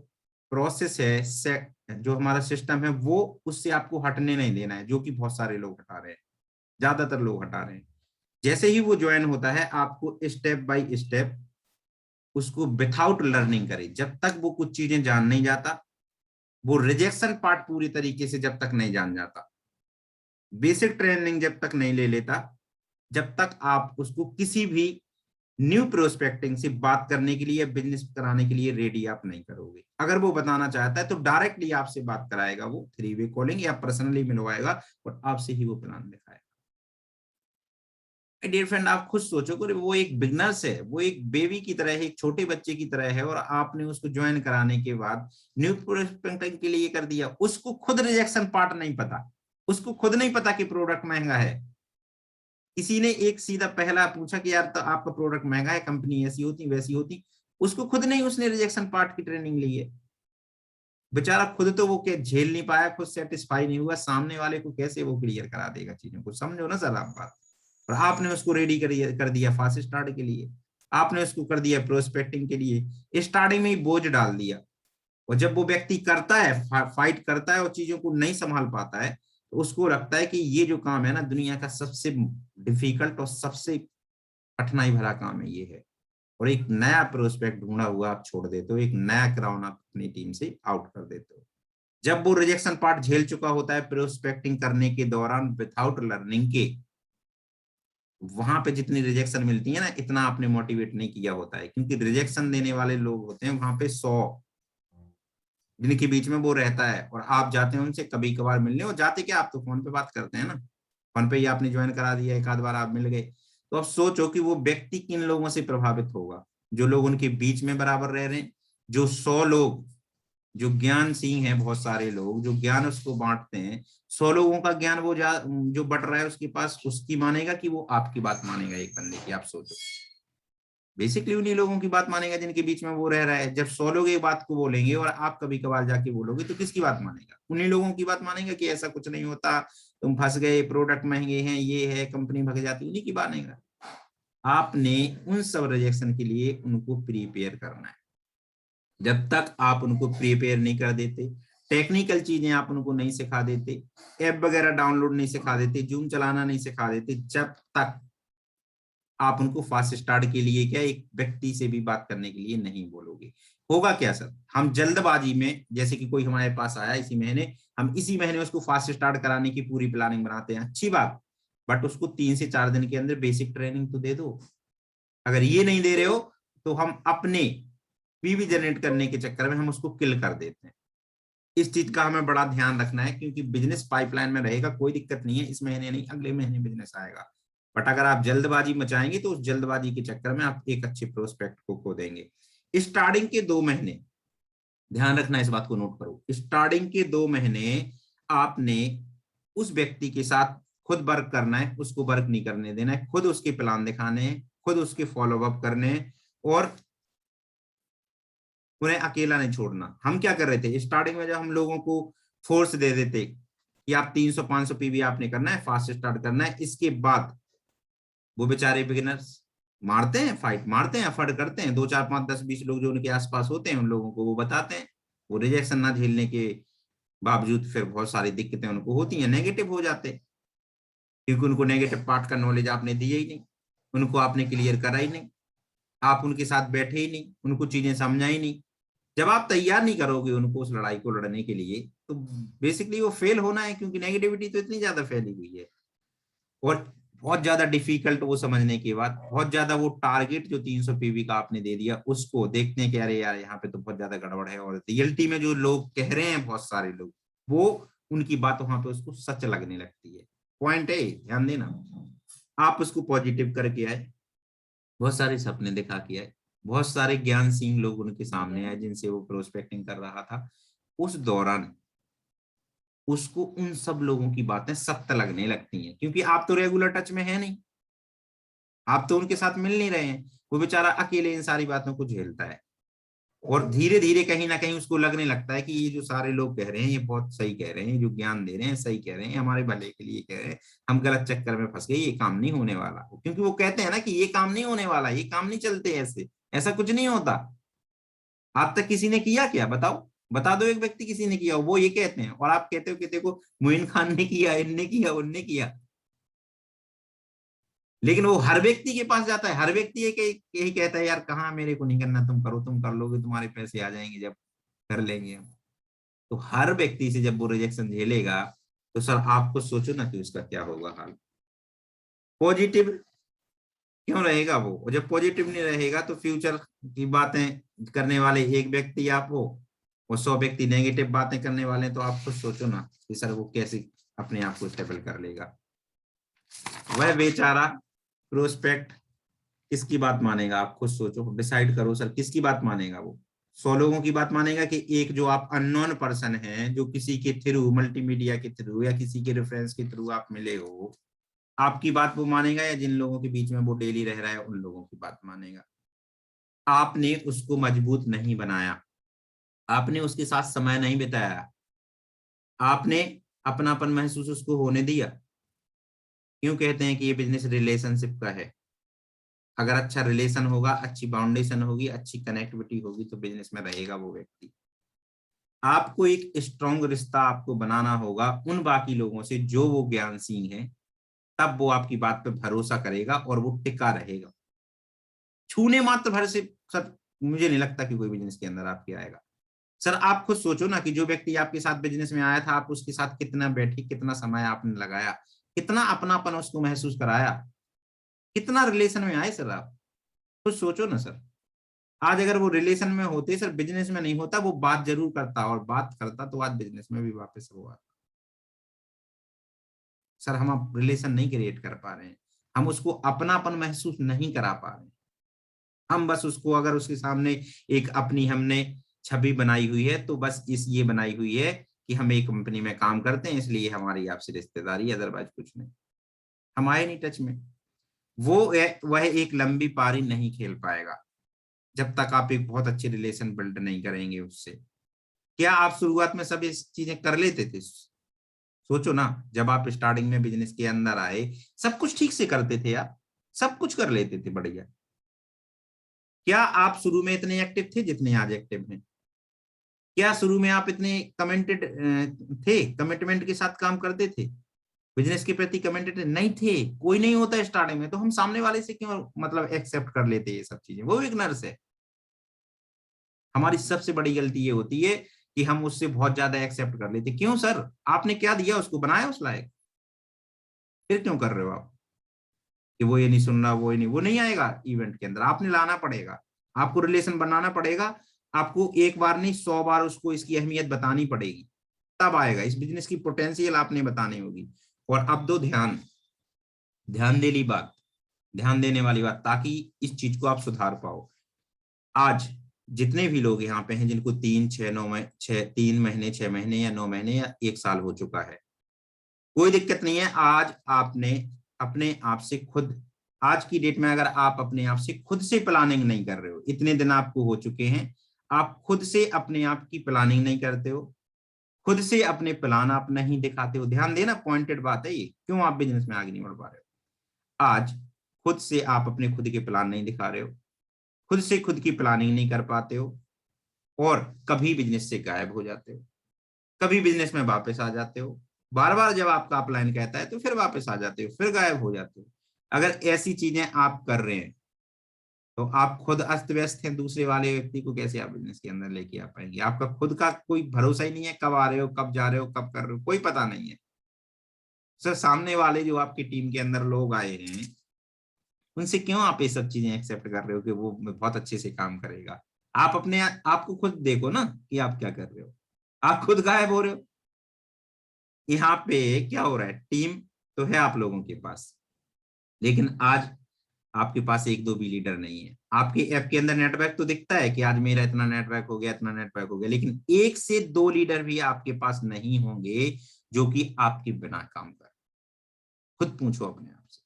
प्रोसेस है, जो हमारा सिस्टम है, वो उससे आपको हटने नहीं देना है, जो कि बहुत सारे लोग हटा रहे हैं, ज्यादातर लोग हटा रहे हैं। जैसे ही वो ज्वाइन होता है आपको स्टेप बाय स्टेप उसको विथआउट लर्निंग करें। जब तक वो कुछ चीजें जान नहीं जाता, वो रिजेक्शन पार्ट पूरी तरीके से जब तक नहीं जान जाता, बेसिक ट्रेनिंग जब तक नहीं ले लेता, जब तक आप उसको किसी भी न्यू प्रोस्पेक्टिंग से बात करने के लिए, बिजनेस कराने के लिए रेडी आप नहीं करोगे। अगर वो बताना चाहता है तो डायरेक्टली आपसे बात कराएगा, वो 3 वे कॉलिंग या पर्सनली मिलवाएगा और आपसे ही वो प्लान दिखाएगा। डियर फ्रेंड, आप खुद सोचो कि वो एक बिगनर्स है, वो एक बेबी की तरह है, एक छोटे बच्चे की तरह है, और आपने उसको ज्वाइन कराने के बाद न्यू प्रोस्पेक्टिंग के लिए कर दिया। उसको खुद रिजेक्शन पार्ट नहीं पता, उसको खुद नहीं पता कि प्रोडक्ट महंगा है। किसी ने एक सीधा पहला पूछा कि यार तो आपका प्रोडक्ट महंगा है, कंपनी ऐसी होती वैसी होती, उसको खुद नहीं, उसने रिजेक्शन पार्ट की ट्रेनिंग ली है। बेचारा खुद तो वो क्या झेल नहीं पाया, खुद सेटिस्फाई नहीं हुआ, सामने वाले को कैसे वो क्लियर करा देगा चीजों को। समझो ना सर आप बात। और आपने उसको रेडी कर दिया फास्ट स्टार्ट के लिए, आपने उसको कर दिया प्रोस्पेक्टिंग के लिए, स्टार्टिंग में ही बोझ डाल दिया। और जब वो व्यक्ति करता है, फाइट करता है और चीजों को नहीं संभाल पाता है, तो उसको लगता है कि ये जो काम है ना, दुनिया का सबसे डिफिकल्ट और सबसे कठिनाई भरा काम है ये है। और एक नया प्रोस्पेक्ट ढूंढा हुआ आप छोड़ देते हो, एक नया क्राउन आप अपनी टीम से आउट कर देते हो। जब वो रिजेक्शन पार्ट झेल चुका होता है प्रोस्पेक्टिंग करने के दौरान विथआउट लर्निंग के, वहां पे जितनी रिजेक्शन मिलती है ना, इतना आपने मोटिवेट नहीं किया होता है। क्योंकि रिजेक्शन देने वाले लोग होते हैं वहां पे 100, जिनके बीच में वो रहता है। और आप जाते हैं उनसे कभी कभार मिलने, और जाते क्या, आप तो फोन पे बात करते हैं ना, फोन पे ही आपने ज्वाइन करा दिया, एक आध बार आप मिल गए। तो अब सोचो कि वो व्यक्ति किन लोगों से प्रभावित होगा। जो लोग उनके बीच में बराबर रह रहे हैं, जो 100 लोग जो ज्ञान सिंह है, बहुत सारे लोग जो ज्ञान उसको बांटते हैं, 100 लोगों का ज्ञान वो जो बट रहा है उसके पास, उसकी मानेगा कि वो आपकी बात मानेगा एक बंदे की। आप सोचो, बेसिकली उन्हीं लोगों की बात मानेगा जिनके बीच में वो रह रहा है। जब 100 लोग एक बात को बोलेंगे और आप कभी कभार जाके बोलोगे, तो किसकी बात मानेगा? उन्हीं लोगों की बात मानेगा कि ऐसा कुछ नहीं होता, तुम फंस गए, प्रोडक्ट महंगे हैं, ये है, कंपनी भग जाती, उन्हीं की मानेगा। आपने उन सब रिजेक्शन के लिए उनको प्रिपेयर करना है। जब तक आप उनको प्रिपेयर नहीं कर देते, टेक्निकल चीजें आप उनको नहीं सिखा देते, ऐप वगैरह डाउनलोड नहीं सिखा देते, जूम चलाना नहीं सिखा देते, जब तक आप उनको फास्ट स्टार्ट के लिए क्या एक व्यक्ति से भी बात करने के लिए नहीं बोलोगे। होगा क्या सर, हम जल्दबाजी में, जैसे कि कोई हमारे पास आया इसी महीने, हम इसी महीने उसको फास्ट स्टार्ट कराने की पूरी प्लानिंग बनाते हैं, अच्छी बात, बट उसको 3 से 4 दिन के अंदर बेसिक ट्रेनिंग तो दे दो। अगर ये नहीं दे रहे हो तो हम अपने पीवी जनरेट करने के चक्कर में हम उसको किल कर देते हैं। इस चीज का हमें बड़ा ध्यान रखना है, क्योंकि बिजनेस पाइपलाइन में रहेगा, कोई दिक्कत नहीं है, इस महीने नहीं अगले महीने बिजनेस आएगा। बट अगर आप जल्दबाजी मचाएंगे तो उस जल्दबाजी के चक्कर में आप एक अच्छे प्रोस्पेक्ट को खो देंगे। स्टार्टिंग के 2 महीने ध्यान रखना, इस बात को नोट करो, स्टार्टिंग के 2 महीने आपने उस व्यक्ति के साथ खुद वर्क करना है, उसको वर्क नहीं करने देना है, खुद उसके प्लान दिखाने हैं, खुद उसके फॉलो अप करने हैं, और उन्हें अकेला नहीं छोड़ना। हम क्या कर रहे थे स्टार्टिंग में, जब हम लोगों को फोर्स दे देते कि आप 300-500 पीवी आपने करना है, फास्ट स्टार्ट करना है, इसके बाद वो बेचारे बिगिनर्स मारते हैं, फाइट मारते हैं, एफर्ट करते हैं, 2 4 5 10 20 लोग जो उनके आसपास होते हैं उन लोगों को वो बताते हैं, वो रिजेक्शन ना झेलने के बावजूद फिर बहुत सारी दिक्कतें उनको होती हैं, नेगेटिव हो जाते हैं, क्योंकि उनको नेगेटिव पार्ट का नॉलेज आपने दिया ही नहीं, उनको आपने क्लियर करा ही नहीं, आप उनके साथ बैठे ही नहीं, उनको चीजें समझा ही नहीं। जब आप तैयार नहीं करोगे उनको उस लड़ाई को लड़ने के लिए, तो बेसिकली वो फेल होना है, क्योंकि नेगेटिविटी तो इतनी ज्यादा फैली हुई है, और बहुत ज्यादा डिफिकल्ट वो समझने के बाद, बहुत ज्यादा वो टारगेट जो 300 पीवी का आपने दे दिया उसको देखते हैं कि अरे यार यहाँ पे तो बहुत ज्यादा गड़बड़ है, और रियलिटी में जो लोग कह रहे हैं बहुत सारे लोग, वो उनकी बात वहां पे उसको सच लगने लगती है। पॉइंट है, ध्यान देना, आप उसको पॉजिटिव करके आए, बहुत सारे सपने दिखा के आए, बहुत सारे ज्ञान सिंह लोग उनके सामने आए जिनसे वो प्रोस्पेक्टिंग कर रहा था, उस दौरान उसको उन सब लोगों की बातें सत्य लगने लगती हैं, क्योंकि आप तो रेगुलर टच में है नहीं, आप तो उनके साथ मिल नहीं रहे हैं, वो बेचारा अकेले इन सारी बातों को झेलता है, और धीरे धीरे कहीं ना कहीं उसको लगने लगता है कि ये जो सारे लोग कह रहे हैं ये बहुत सही कह रहे हैं, जो ज्ञान दे रहे हैं सही कह रहे हैं, हमारे भले के लिए कह रहे हैं, हम गलत चक्कर में फंस गए, ये काम नहीं होने वाला, क्योंकि वो कहते हैं ना कि ये काम नहीं होने वाला, ये काम नहीं चलते ऐसे, ऐसा कुछ नहीं होता। आज तक किसी ने किया क्या, बताओ, बता दो एक व्यक्ति किसी ने किया, वो ये कहते हैं, और आप कहते हो कि देखो मोइन खान ने किया, इनने किया, उनने किया, लेकिन वो हर व्यक्ति के पास जाता है, हर व्यक्ति यही कहता है यार कहाँ, मेरे को नहीं करना, तुम करो, तुम कर लोगे, तुम्हारे पैसे आ जाएंगे जब कर लेंगे हम। तो हर व्यक्ति से जब वो रिजेक्शन झेलेगा तो सर आप कुछ सोचो ना कि उसका क्या होगा हाल। पॉजिटिव क्यों रहेगा वो, और जब पॉजिटिव नहीं रहेगा तो फ्यूचर की बातें करने वाले एक व्यक्ति आप हो और 100 व्यक्ति नेगेटिव बातें करने वाले, तो आप खुद सोचो ना कि सर वो कैसे अपने आप को स्टेबल कर लेगा। वह बेचारा प्रोस्पेक्ट किसकी बात मानेगा, आप खुद सोचो, डिसाइड करो सर किसकी बात मानेगा वो। 100 लोगों की बात मानेगा कि एक जो आप अननोन पर्सन है, जो किसी के थ्रू, मल्टीमीडिया के थ्रू या किसी के रेफरेंस के थ्रू आप मिले हो, आपकी बात वो मानेगा, या जिन लोगों के बीच में वो डेली रह रहा है उन लोगों की बात मानेगा। आपने उसको मजबूत नहीं बनाया, आपने उसके साथ समय नहीं बिताया, आपने अपनापन महसूस उसको होने दिया। क्यों कहते हैं कि ये बिजनेस रिलेशनशिप का है, अगर अच्छा रिलेशन होगा, अच्छी बाउंडेशन होगी, अच्छी कनेक्टिविटी होगी, तो बिजनेस में रहेगा वो व्यक्ति। आपको एक स्ट्रॉन्ग रिश्ता आपको बनाना होगा उन बाकी लोगों से जो वो ज्ञानशील हैं, तब वो आपकी बात पे भरोसा करेगा और वो टिका रहेगा। छूने मात्र भर से सर मुझे नहीं लगता कि कोई बिजनेस के अंदर आपके आएगा। सर आप खुद सोचो ना कि जो व्यक्ति आपके साथ बिजनेस में आया था, आप उसके साथ कितना बैठे, कितना समय आपने लगाया, कितना अपनापन उसको महसूस कराया, कितना रिलेशन में आए सर, आप कुछ सोचो ना सर। आज अगर वो रिलेशन में होते सर, बिजनेस में नहीं होता, वो बात जरूर करता, और बात करता तो आज बिजनेस में भी वापस वो आता। सर हम अब रिलेशन नहीं क्रिएट कर पा रहे हैं, हम उसको अपनापन महसूस नहीं करा पा रहे हैं, हम बस उसको, अगर उसके सामने एक अपनी हमने छवि बनाई हुई है, तो बस ये बनाई हुई है कि हम एक कंपनी में काम करते हैं इसलिए हमारी आपसे रिश्तेदारी, अदरवाइज कुछ नहीं, हम आए नहीं टच में। वह एक लंबी पारी नहीं खेल पाएगा जब तक आप एक बहुत अच्छे रिलेशन बिल्ड नहीं करेंगे उससे। क्या आप शुरुआत में सब इस चीजें कर लेते थे? सोचो ना, जब आप स्टार्टिंग में बिजनेस के अंदर आए सब कुछ ठीक से करते थे आप, सब कुछ कर लेते थे बढ़िया। क्या आप शुरू में इतने एक्टिव थे जितने आज एक्टिव हैं? क्या शुरू में आप इतने कमिटेड थे, कमिटमेंट के साथ काम करते थे? बिजनेस के प्रति कमेंटेड नहीं थे, कोई नहीं होता स्टार्टिंग में, तो हम सामने वाले से क्यों मतलब एक्सेप्ट कर लेते ये सब चीजें, वो इग्नोरेंस है। हमारी सबसे बड़ी गलती ये होती है कि हम उससे बहुत ज्यादा एक्सेप्ट कर लेते। क्यों सर, आपने क्या दिया उसको, बनाया उस लायक, फिर क्यों कर रहे हो आप कि वो ये नहीं सुन रहा, वो नहीं आएगा इवेंट के अंदर, आपने लाना पड़ेगा, आपको रिलेशन बनाना पड़ेगा, आपको एक बार नहीं 100 बार उसको इसकी अहमियत बतानी पड़ेगी, तब आएगा। इस बिजनेस की पोटेंशियल आपने बतानी होगी। और अब दो ध्यान ध्यान देने वाली बात, ताकि इस चीज को आप सुधार पाओ। आज जितने भी लोग यहाँ पे हैं जिनको 3 महीने 6 महीने या 9 महीने या 1 साल हो चुका है, कोई दिक्कत नहीं है। आज आपने अपने आप से खुद, आज की डेट में अगर आप अपने आप से खुद से प्लानिंग नहीं कर रहे हो, इतने दिन आपको हो चुके हैं, आप खुद से अपने आप की प्लानिंग नहीं करते हो, खुद से अपने प्लान आप नहीं दिखाते हो, ध्यान देना, पॉइंटेड बात है ये, क्यों आप बिजनेस में आगे नहीं बढ़ पा रहे हो। आज खुद से आप अपने खुद के प्लान नहीं दिखा रहे हो, खुद से खुद की प्लानिंग नहीं कर पाते हो, और कभी बिजनेस से गायब हो जाते हो, कभी बिजनेस में वापस आ जाते हो, बार बार जब आपका अपलाइन कहता है तो फिर वापस आ जाते हो, फिर गायब हो जाते हो। अगर ऐसी चीजें आप कर रहे हैं तो आप खुद अस्त व्यस्त हैं, दूसरे वाले व्यक्ति को कैसे आप बिजनेस के अंदर लेके आ पाएंगे। आपका खुद का कोई भरोसा ही नहीं है, कब आ रहे हो, कब जा रहे हो, कब कर रहे हो, कोई पता नहीं है। सर सामने वाले जो आपकी टीम के अंदर लोग आए हैं, उनसे क्यों आप ये सब चीजें एक्सेप्ट कर रहे हो कि वो बहुत अच्छे से काम करेगा। आप अपने आपको खुद देखो ना कि आप क्या कर रहे हो, आप खुद गायब हो रहे हो। यहाँ पे क्या हो रहा है, टीम तो है आप लोगों के पास, लेकिन आज आपके पास 1-2 भी लीडर नहीं है। आपके ऐप के अंदर नेटवर्क तो दिखता है कि आज मेरा इतना नेटवर्क हो गया, इतना नेटवर्क हो गया, लेकिन 1 से 2 लीडर भी आपके पास नहीं होंगे जो कि आपके बिना काम कर। खुद पूछो अपने आप से,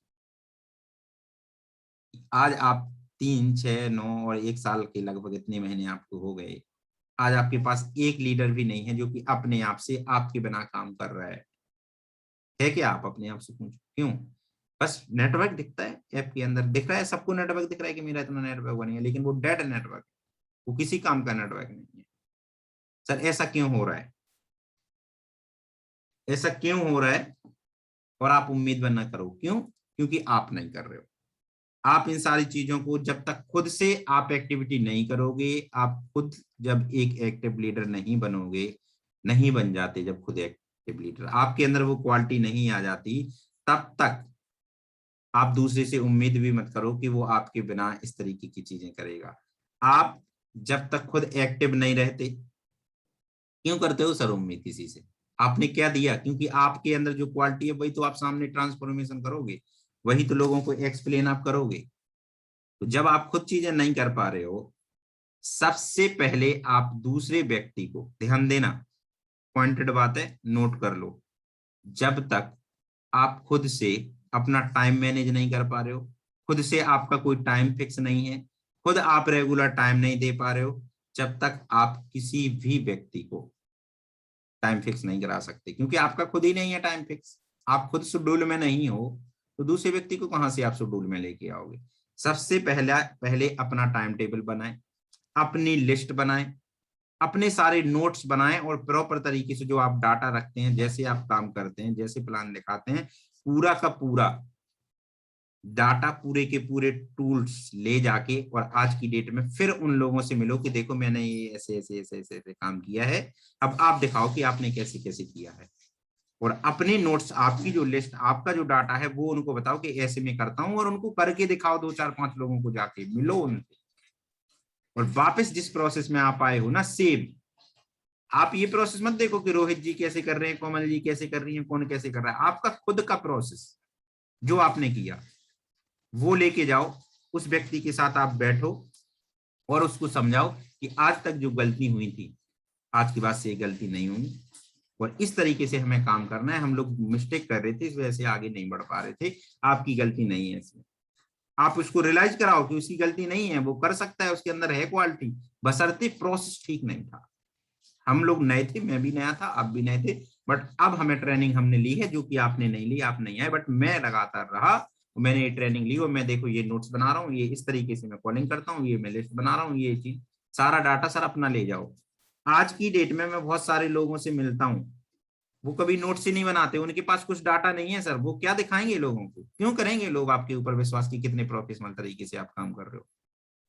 आज आप 3, 6, 9 और 1 साल के लगभग इतने महीने आपको हो गए, आज आपके पास एक लीडर भी नहीं है जो कि अपने आप से आपके बिना काम कर रहा है क्या? आप अपने आप से पूछो, क्यों? बस नेटवर्क दिखता है ऐप के अंदर, दिख रहा है सबको, नेटवर्क दिख रहा है कि मेरा इतना नेटवर्क बनेगा, लेकिन वो डेड नेटवर्क, वो किसी काम का नेटवर्क नहीं है। सर ऐसा क्यों हो रहा है, ऐसा क्यों हो रहा है? और आप उम्मीद ना करो, क्यों? क्योंकि आप नहीं कर रहे हो। आप इन सारी चीजों को जब तक खुद से आप एक्टिविटी नहीं करोगे, आप खुद जब एक एक्टिव लीडर नहीं बनोगे, नहीं बन जाते, जब खुद एक्टिव लीडर आपके अंदर वो क्वालिटी नहीं आ जाती, तब तक आप दूसरे से उम्मीद भी मत करो कि वो आपके बिना इस तरीके की चीजें करेगा। आप जब तक खुद एक्टिव नहीं रहते, क्यों करते हो सर उम्मीद किसी से? आपने क्या दिया? क्योंकि आपके अंदर जो क्वालिटी है वही तो आप सामने ट्रांसफॉर्मेशन करोगे, वही तो लोगों को एक्सप्लेन आप करोगे। तो जब आप खुद चीजें नहीं कर पा रहे हो, सबसे पहले आप दूसरे व्यक्ति को, ध्यान देना, पॉइंटेड बात है, नोट कर लो, जब तक आप खुद से अपना टाइम मैनेज नहीं कर पा रहे हो, खुद से आपका कोई टाइम फिक्स नहीं है, खुद आप रेगुलर टाइम नहीं दे पा रहे हो, जब तक आप किसी भी व्यक्ति को टाइम फिक्स नहीं करा सकते, क्योंकि आपका खुद ही नहीं है टाइम फिक्स, आप खुद शेड्यूल में नहीं हो, तो दूसरे व्यक्ति को कहां से आप शेड्यूल में लेके आओगे। सबसे पहले अपना टाइम टेबल बनाएं, अपनी लिस्ट बनाएं, अपने सारे नोट्स बनाएं, और प्रॉपर तरीके से जो आप डाटा रखते हैं, जैसे आप काम करते हैं, जैसे प्लान दिखाते हैं, पूरा का पूरा डाटा, पूरे के पूरे टूल्स ले जाके, और आज की डेट में फिर उन लोगों से मिलो कि देखो मैंने ये ऐसे ऐसे ऐसे ऐसे ऐसे काम किया है, अब आप दिखाओ कि आपने कैसे कैसे किया है। और अपने नोट्स, आपकी जो लिस्ट, आपका जो डाटा है, वो उनको बताओ कि ऐसे मैं करता हूं, और उनको करके दिखाओ, 2 4 5 लोगों को जाके मिलो उनसे, और वापस जिस प्रोसेस में आप आए हो ना, सेम आप ये प्रोसेस मत देखो कि रोहित जी कैसे कर रहे हैं, कोमल जी कैसे कर रही हैं, कौन कैसे कर रहा है। आपका खुद का प्रोसेस जो आपने किया वो लेके जाओ, उस व्यक्ति के साथ आप बैठो और उसको समझाओ कि आज तक जो गलती हुई थी, आज के बाद से ये गलती नहीं होगी, और इस तरीके से हमें काम करना है। हम लोग मिस्टेक कर रहे थे, इस वजह से आगे नहीं बढ़ पा रहे थे, आपकी गलती नहीं है इसमें। आप उसको रियलाइज कराओ कि उसकी गलती नहीं है, वो कर सकता है, उसके अंदर है क्वालिटी, बशर्ते प्रोसेस ठीक नहीं था। हम लोग नए थे, मैं भी नया था, आप भी नए थे, बट अब हमें ट्रेनिंग हमने ली है, जो कि आपने नहीं ली, आप नहीं आए, बट मैं लगातार रहा, मैंने ये ट्रेनिंग ली, और मैं देखो ये नोट्स बना रहा हूँ, ये इस तरीके से मैं कॉलिंग करता हूँ, ये मैं लिस्ट बना रहा हूँ, ये चीज सारा डाटा सर अपना ले जाओ। आज की डेट में मैं बहुत सारे लोगों से मिलता हूँ, वो कभी नोट्स ही नहीं बनाते, उनके पास कुछ डाटा नहीं है सर, वो क्या दिखाएंगे लोगों को? क्यों करेंगे लोग आपके ऊपर विश्वास की कितने प्रोफेशनल तरीके से आप काम कर रहे हो?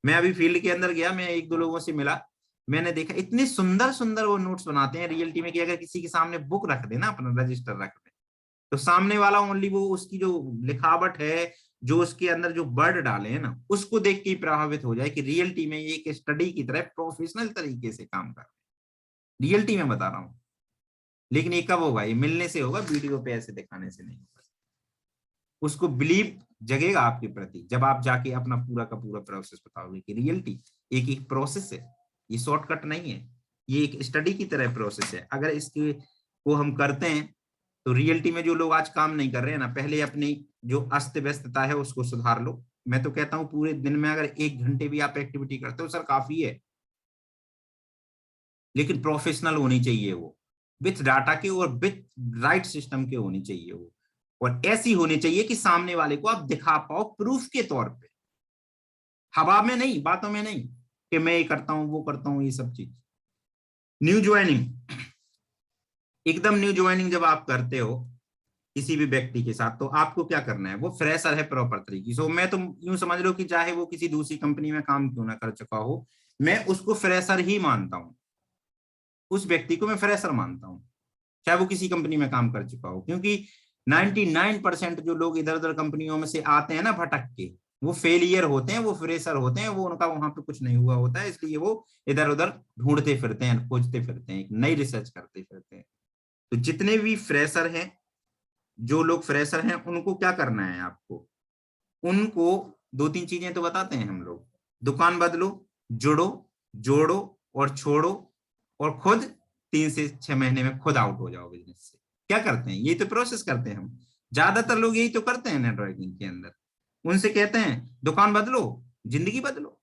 मैं अभी फील्ड के अंदर गया, मैं एक दो लोगों से मिला, मैंने देखा इतने सुंदर सुंदर वो नोट्स बनाते हैं रियलिटी में कि अगर किसी के सामने बुक रख देना, अपना रजिस्टर रख दे, तो सामने वाला ओनली वो उसकी जो लिखावट है, जो उसके अंदर जो वर्ड डाले हैं ना, उसको देख के ही प्रभावित हो जाए कि रियलिटी में ये एक स्टडी की तरह प्रोफेशनल तरीके से काम कर रहे हैं। रियलिटी में बता रहा हूँ। लेकिन ये कब होगा? ये मिलने से होगा, वीडियो पे ऐसे दिखाने से नहीं होगा। उसको बिलीव जगेगा आपके प्रति जब आप जाके अपना पूरा का पूरा प्रोसेस बताओगे कि रियलिटी एक एक प्रोसेस है, ये शॉर्टकट नहीं है, ये एक स्टडी की तरह प्रोसेस है। अगर इसके को हम करते हैं तो रियलिटी में जो लोग आज काम नहीं कर रहे हैं ना, पहले अपनी जो अस्त व्यस्तता है उसको सुधार लो। मैं तो कहता हूं पूरे दिन में अगर 1 घंटे भी आप एक्टिविटी करते हो सर काफी है, लेकिन प्रोफेशनल होनी चाहिए वो, विथ डाटा के और विथ राइट सिस्टम के होनी चाहिए वो, और ऐसी होनी चाहिए कि सामने वाले को आप दिखा पाओ प्रूफ के तौर पे, हवा में नहीं, बातों में नहीं कि मैं ये करता हूं वो करता हूं, ये सब चीज। न्यू ज्वाइनिंग, एकदम न्यू ज्वाइनिंग जब आप करते हो किसी भी व्यक्ति के साथ, तो आपको क्या करना है? वो फ्रेशर है प्रॉपर तरीके से, मैं तो यूं समझ लो कि चाहे वो किसी दूसरी कंपनी में काम क्यों ना कर चुका हो, मैं उसको फ्रेशर ही मानता हूं, उस व्यक्ति को मैं फ्रेशर मानता हूं, चाहे वो किसी कंपनी में काम कर चुका हो। क्योंकि 99% जो लोग इधर उधर कंपनियों में से आते हैं ना भटक के, वो फेलियर होते हैं, वो फ्रेशर होते हैं, वो उनका वहां पे कुछ नहीं हुआ होता है, इसलिए वो इधर उधर ढूंढते फिरते हैं, खोजते फिरते हैं, एक नई रिसर्च करते फिरते हैं। तो जितने भी फ्रेशर हैं, जो लोग फ्रेशर हैं, उनको क्या करना है? आपको उनको 2-3 चीजें तो बताते हैं हम लोग, दुकान बदलो, जुड़ो, जोड़ो और छोड़ो, और खुद 3 से 6 महीने में खुद आउट हो जाओ बिजनेस से। क्या करते हैं? यही तो प्रोसेस करते हैं हम, ज्यादातर लोग यही तो करते हैं नेटवर्किंग के अंदर। उनसे कहते हैं दुकान बदलो, जिंदगी बदलो,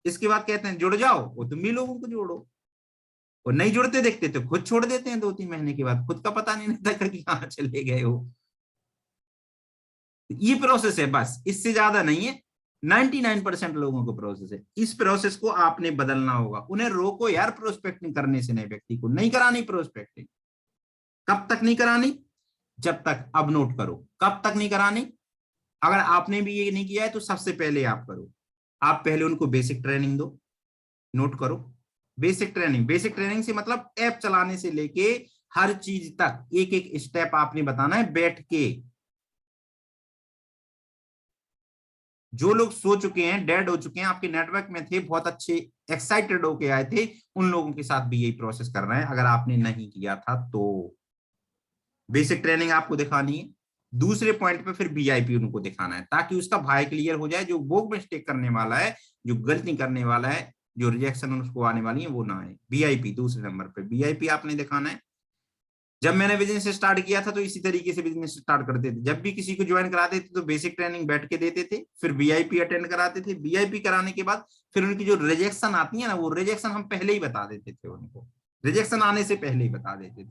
इसके बाद कहते हैं जुड़ जाओ, वो तुम भी लोगों को जोड़ो, और नहीं जुड़ते देखते तो खुद छोड़ देते हैं 2-3 महीने के बाद, खुद का पता नहीं रहता कि कहाँ चले गए हो। ये प्रोसेस है बस, इससे ज्यादा नहीं है। 99% लोगों को प्रोसेस है, इस प्रोसेस को आपने बदलना होगा। उन्हें रोको यार प्रोस्पेक्टिंग करने से, नए व्यक्ति को नहीं करानी प्रोस्पेक्टिंग। कब तक नहीं करानी? जब तक, अब नोट करो, कब तक नहीं करानी? अगर आपने भी ये नहीं किया है तो सबसे पहले आप करो। आप पहले उनको बेसिक ट्रेनिंग दो, नोट करो, बेसिक ट्रेनिंग। बेसिक ट्रेनिंग से मतलब ऐप चलाने से लेके हर चीज तक एक एक स्टेप आपने बताना है बैठ के। जो लोग सो चुके हैं, डेड हो चुके हैं, आपके नेटवर्क में थे, बहुत अच्छे एक्साइटेड होके आए थे, उन लोगों के साथ भी यही प्रोसेस करना है अगर आपने नहीं किया था तो। बेसिक ट्रेनिंग आपको दिखानी है। दूसरे पॉइंट पे फिर बीआईपी उनको दिखाना है, ताकि उसका भाई क्लियर हो जाए, जो वो मिस्टेक करने वाला है, जो गलती करने वाला है, जो रिजेक्शन उसको आने वाली है वो ना आए। बीआईपी दूसरे नंबर पे बीआईपी आपने दिखाना है। जब मैंने बिजनेस स्टार्ट किया था तो इसी तरीके से बिजनेस स्टार्ट करते थे। जब भी किसी को ज्वाइन कराते थे तो बेसिक ट्रेनिंग बैठ के देते थे, फिर बीआईपी अटेंड कराते थे। बीआईपी कराने के बाद फिर उनकी जो रिजेक्शन आती है ना, वो रिजेक्शन हम पहले ही बता देते थे उनको, रिजेक्शन आने से पहले ही बता देते थे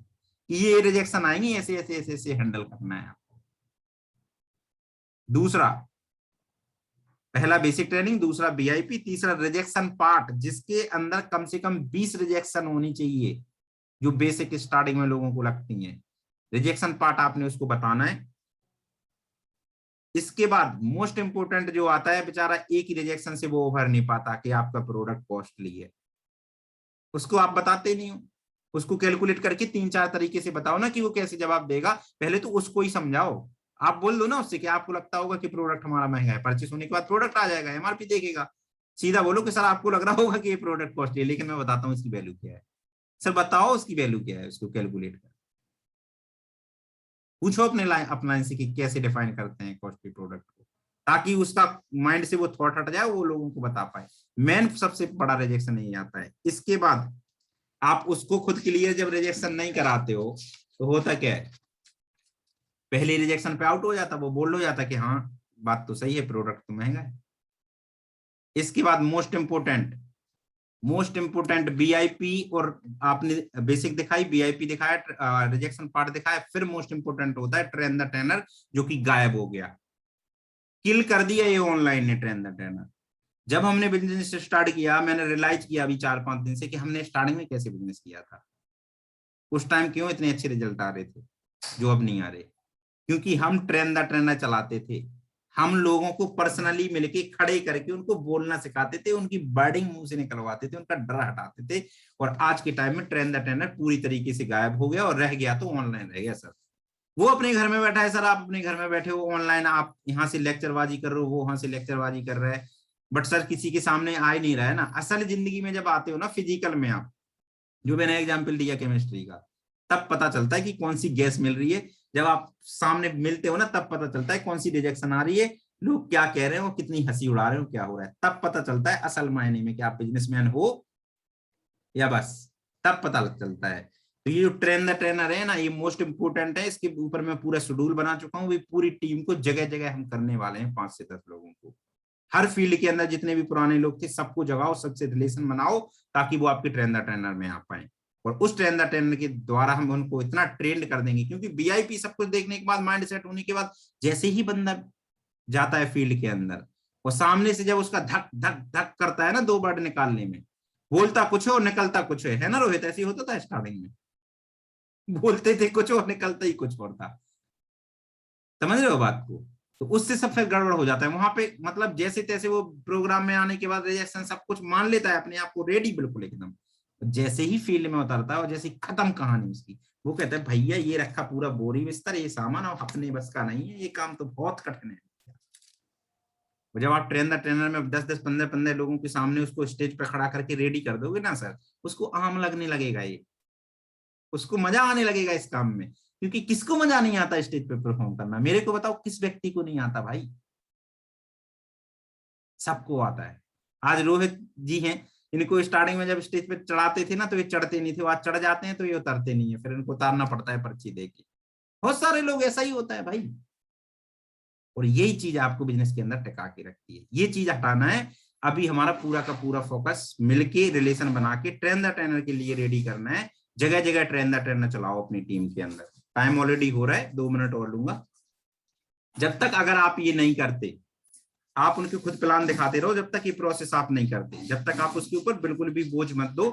कि ये रिजेक्शन आएंगे, ऐसे ऐसे ऐसे ऐसे हैंडल करना है आपको। दूसरा, पहला बेसिक ट्रेनिंग, दूसरा बीआईपी, तीसरा रिजेक्शन पार्ट, जिसके अंदर कम से कम 20 रिजेक्शन होनी चाहिए, जो बेसिक स्टार्टिंग में लोगों को लगती है। रिजेक्शन पार्ट आपने उसको बताना है। इसके बाद मोस्ट इंपोर्टेंट जो आता है, बेचारा एक ही रिजेक्शन से वो उभर नहीं पाता कि आपका प्रोडक्ट कॉस्टली है, उसको आप बताते नहीं हो। उसको कैलकुलेट करके 3-4 तरीके से बताओ ना कि वो कैसे जवाब देगा। पहले तो उसको ही समझाओ। आप बोल दो ना उससे कि आपको लगता होगा कि प्रोडक्ट हमारा महंगा है, परचेस होने के बाद प्रोडक्ट आ जाएगा, एमआरपी देखेगा, सीधा बोलो कि सर आपको लग रहा होगा कि ये प्रोडक्ट कॉस्टली है, लेकिन मैं बताता हूँ इसकी वैल्यू क्या है। सर बताओ उसकी वैल्यू क्या है, उसको कैलकुलेट कर पूछो अपना इनसे कि कैसे डिफाइन करते हैं कॉस्टली प्रोडक्ट को, ताकि उसका माइंड से वो थॉट हट जाए, वो लोगों को बता पाए। मेन सबसे बड़ा रिजेक्शन यही आता है। इसके बाद आप उसको खुद क्लियर जब रिजेक्शन नहीं कराते हो तो होता क्या है, पहले रिजेक्शन पे आउट हो जाता, वो बोल हो जाता कि हाँ बात तो सही है, प्रोडक्ट तो महंगा है। इसके बाद मोस्ट इंपोर्टेंट बीआईपी, और आपने बेसिक दिखाई, बीआईपी दिखाया, रिजेक्शन पार्ट दिखाया, फिर मोस्ट इंपोर्टेंट होता है ट्रेन द ट्रेनर, जो कि गायब हो गया, किल कर दिया ये ऑनलाइन ने ट्रेन द ट्रेनर। जब हमने बिजनेस स्टार्ट किया, मैंने रियलाइज किया अभी 4-5 दिन से कि हमने स्टार्टिंग में कैसे बिजनेस किया था। उस टाइम क्यों इतने अच्छे रिजल्ट आ रहे थे जो अब नहीं आ रहे? क्योंकि हम ट्रेन द ट्रेनर चलाते थे, हम लोगों को पर्सनली मिलके खड़े करके उनको बोलना सिखाते थे, उनकी वर्डिंग मुंह से निकलवाते थे, उनका डर हटाते थे। और आज के टाइम में ट्रेन द ट्रेनर पूरी तरीके से गायब हो गया, और रह गया तो ऑनलाइन रह गया सर। वो अपने घर में बैठा है सर, आप अपने घर में बैठे हो ऑनलाइन, आप यहाँ से लेक्चरबाजी कर रहे हो, वो वहां से लेक्चरबाजी कर रहे हैं, बट सर किसी के सामने आ ही नहीं रहा है ना। असल जिंदगी में जब आते हो ना फिजिकल में आप, जो मैंने एग्जाम्पल दिया केमिस्ट्री का, तब पता चलता है कि कौन सी गैस मिल रही है। जब आप सामने मिलते हो ना तब पता चलता है कौन सी रिजेक्शन आ रही है, लोग क्या कह रहे हो, कितनी हंसी उड़ा रहे हो, क्या हो रहा है, तब पता चलता है असल मायने में कि आप बिजनेसमैन हो या बस, तब पता चलता है। तो ये जो ट्रेन द ट्रेनर है ना, ये मोस्ट इंपोर्टेंट है। इसके ऊपर मैं पूरा शेड्यूल बना चुका हूँ, पूरी टीम को जगह जगह हम करने वाले हैं, 5 से 10 लोगों को। हर फील्ड के अंदर जितने भी पुराने लोग थे सबको जगाओ, सबसे रिलेशन बनाओ, ताकि वो आपके ट्रेन द ट्रेनर में आ पाए। और उस ट्रेन द ट्रेनर के द्वारा हम उनको इतना ट्रेंड कर देंगे, क्योंकि वीआईपी सब कुछ देखने के बाद, माइंड सेट होने के बाद, जैसे ही बंदा जाता है फील्ड के अंदर, और सामने से जब उसका धक धक धक करता है ना 2 वर्ड निकालने में, बोलता कुछ है और निकलता कुछ है ना रोहित? ऐसे ही होता था स्टार्टिंग में, बोलते थे कुछ और निकलता ही कुछ और था। समझ रहे हो बात को? तो उससे सब फिर गड़बड़ हो जाता है वहां पे। मतलब जैसे तैसे वो प्रोग्राम में आने के बाद रिजेक्शन सब कुछ मान लेता है, अपने आप को रेडी बिल्कुल एकदम। जैसे ही फील्ड में उतरता है और जैसे खत्म कहानी उसकी, वो कहता है भैया ये रखा पूरा बोरी बिस्तर, ये सामान और अपने बस का नहीं है, ये काम तो बहुत कठिन है। जब आप ट्रेन द ट्रेनर में 10-10, 15-15 लोगों के सामने उसको स्टेज पे खड़ा करके रेडी कर दोगे ना सर, उसको आम लगने लगेगा, ये उसको मजा आने लगेगा इस काम में। क्योंकि किसको मजा नहीं आता स्टेज पे परफॉर्म करना? मेरे को बताओ किस व्यक्ति को नहीं आता भाई? सबको आता है। आज रोहित जी हैं, इनको स्टार्टिंग में जब स्टेज पे चढ़ाते थे ना तो ये चढ़ते नहीं थे, आज चढ़ जाते हैं तो ये उतरते नहीं है, फिर इनको उतारना पड़ता है पर्ची देके। बहुत सारे लोग ऐसा ही होता है भाई। और यही चीज आपको बिजनेस के अंदर टिका के रखती है, ये चीज हटाना है। अभी हमारा पूरा का पूरा फोकस मिलके रिलेशन बना के ट्रेन द ट्रेनर के लिए रेडी करना है। जगह जगह ट्रेन द ट्रेनर चलाओ अपनी टीम के अंदर। टाइम ऑलरेडी हो रहा है, 2 मिनट और लूंगा। जब तक अगर आप ये नहीं करते, आप उनके खुद प्लान दिखाते रहो, जब तक ये प्रोसेस आप नहीं करते, जब तक आप उसके ऊपर बिल्कुल भी बोझ मत दो।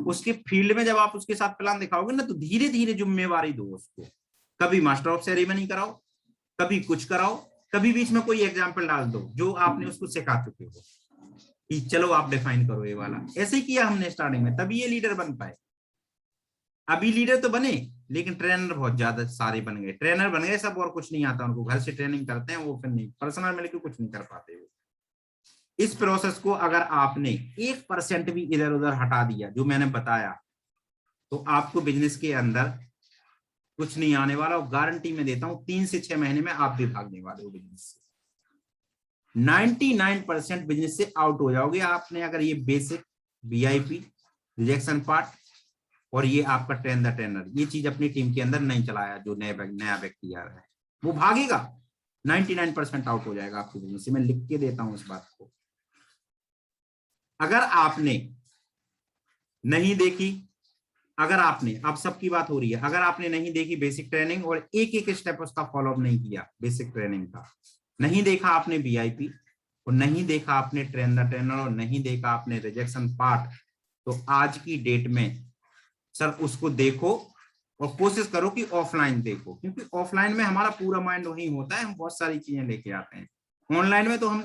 उसके फील्ड में जब आप उसके साथ प्लान दिखाओगे ना, तो धीरे धीरे जिम्मेवारी दो उसको। कभी मास्टर ऑफ सेरेमनी कराओ, कभी कुछ कराओ, कभी बीच में कोई एग्जाम्पल डाल दो जो आपने उसको सिखा चुके हो कि चलो आप डिफाइन करो ये वाला। ऐसे ही किया हमने स्टार्टिंग में, तभी ये लीडर बन पाए। अभी लीडर तो बने, लेकिन ट्रेनर बहुत ज्यादा सारे बन गए, ट्रेनर बन गए सब, और कुछ नहीं आता उनको। घर से ट्रेनिंग करते हैं वो, फिर नहीं पर्सनल मिलकर कुछ नहीं कर पाते वो। इस प्रोसेस को अगर आपने 1% भी इधर उधर हटा दिया जो मैंने बताया, तो आपको बिजनेस के अंदर कुछ नहीं आने वाला। और गारंटी में देता हूं 3 से 6 महीने में आप भी भागने वाले हो बिजनेस से। 99% बिजनेस से आउट हो जाओगे आपने, अगर ये बेसिक वीआईपी रिजेक्शन पार्ट और ये आपका ट्रेन द ट्रेनर, ये चीज अपनी टीम के अंदर नहीं चलाया, जो नया व्यक्ति आ रहा है वो भागेगा, 99% आउट हो जाएगा आपके बिजनेस से। मैं लिख के देता हूं इस बात को। अगर आपने नहीं देखी, अगर आपने, अब सबकी बात हो रही है, अगर आपने नहीं देखी बेसिक ट्रेनिंग और एक एक स्टेप उसका फॉलोअप नहीं किया, बेसिक ट्रेनिंग का नहीं देखा आपने, वीआईपी और नहीं देखा आपने ट्रेन द ट्रेनर और नहीं देखा आपने रिजेक्शन पार्ट, तो आज की डेट में सर उसको देखो और कोशिश करो कि ऑफलाइन देखो, क्योंकि ऑफलाइन में हमारा पूरा माइंड वही होता है, हम बहुत सारी चीजें लेके आते हैं। ऑनलाइन में तो हम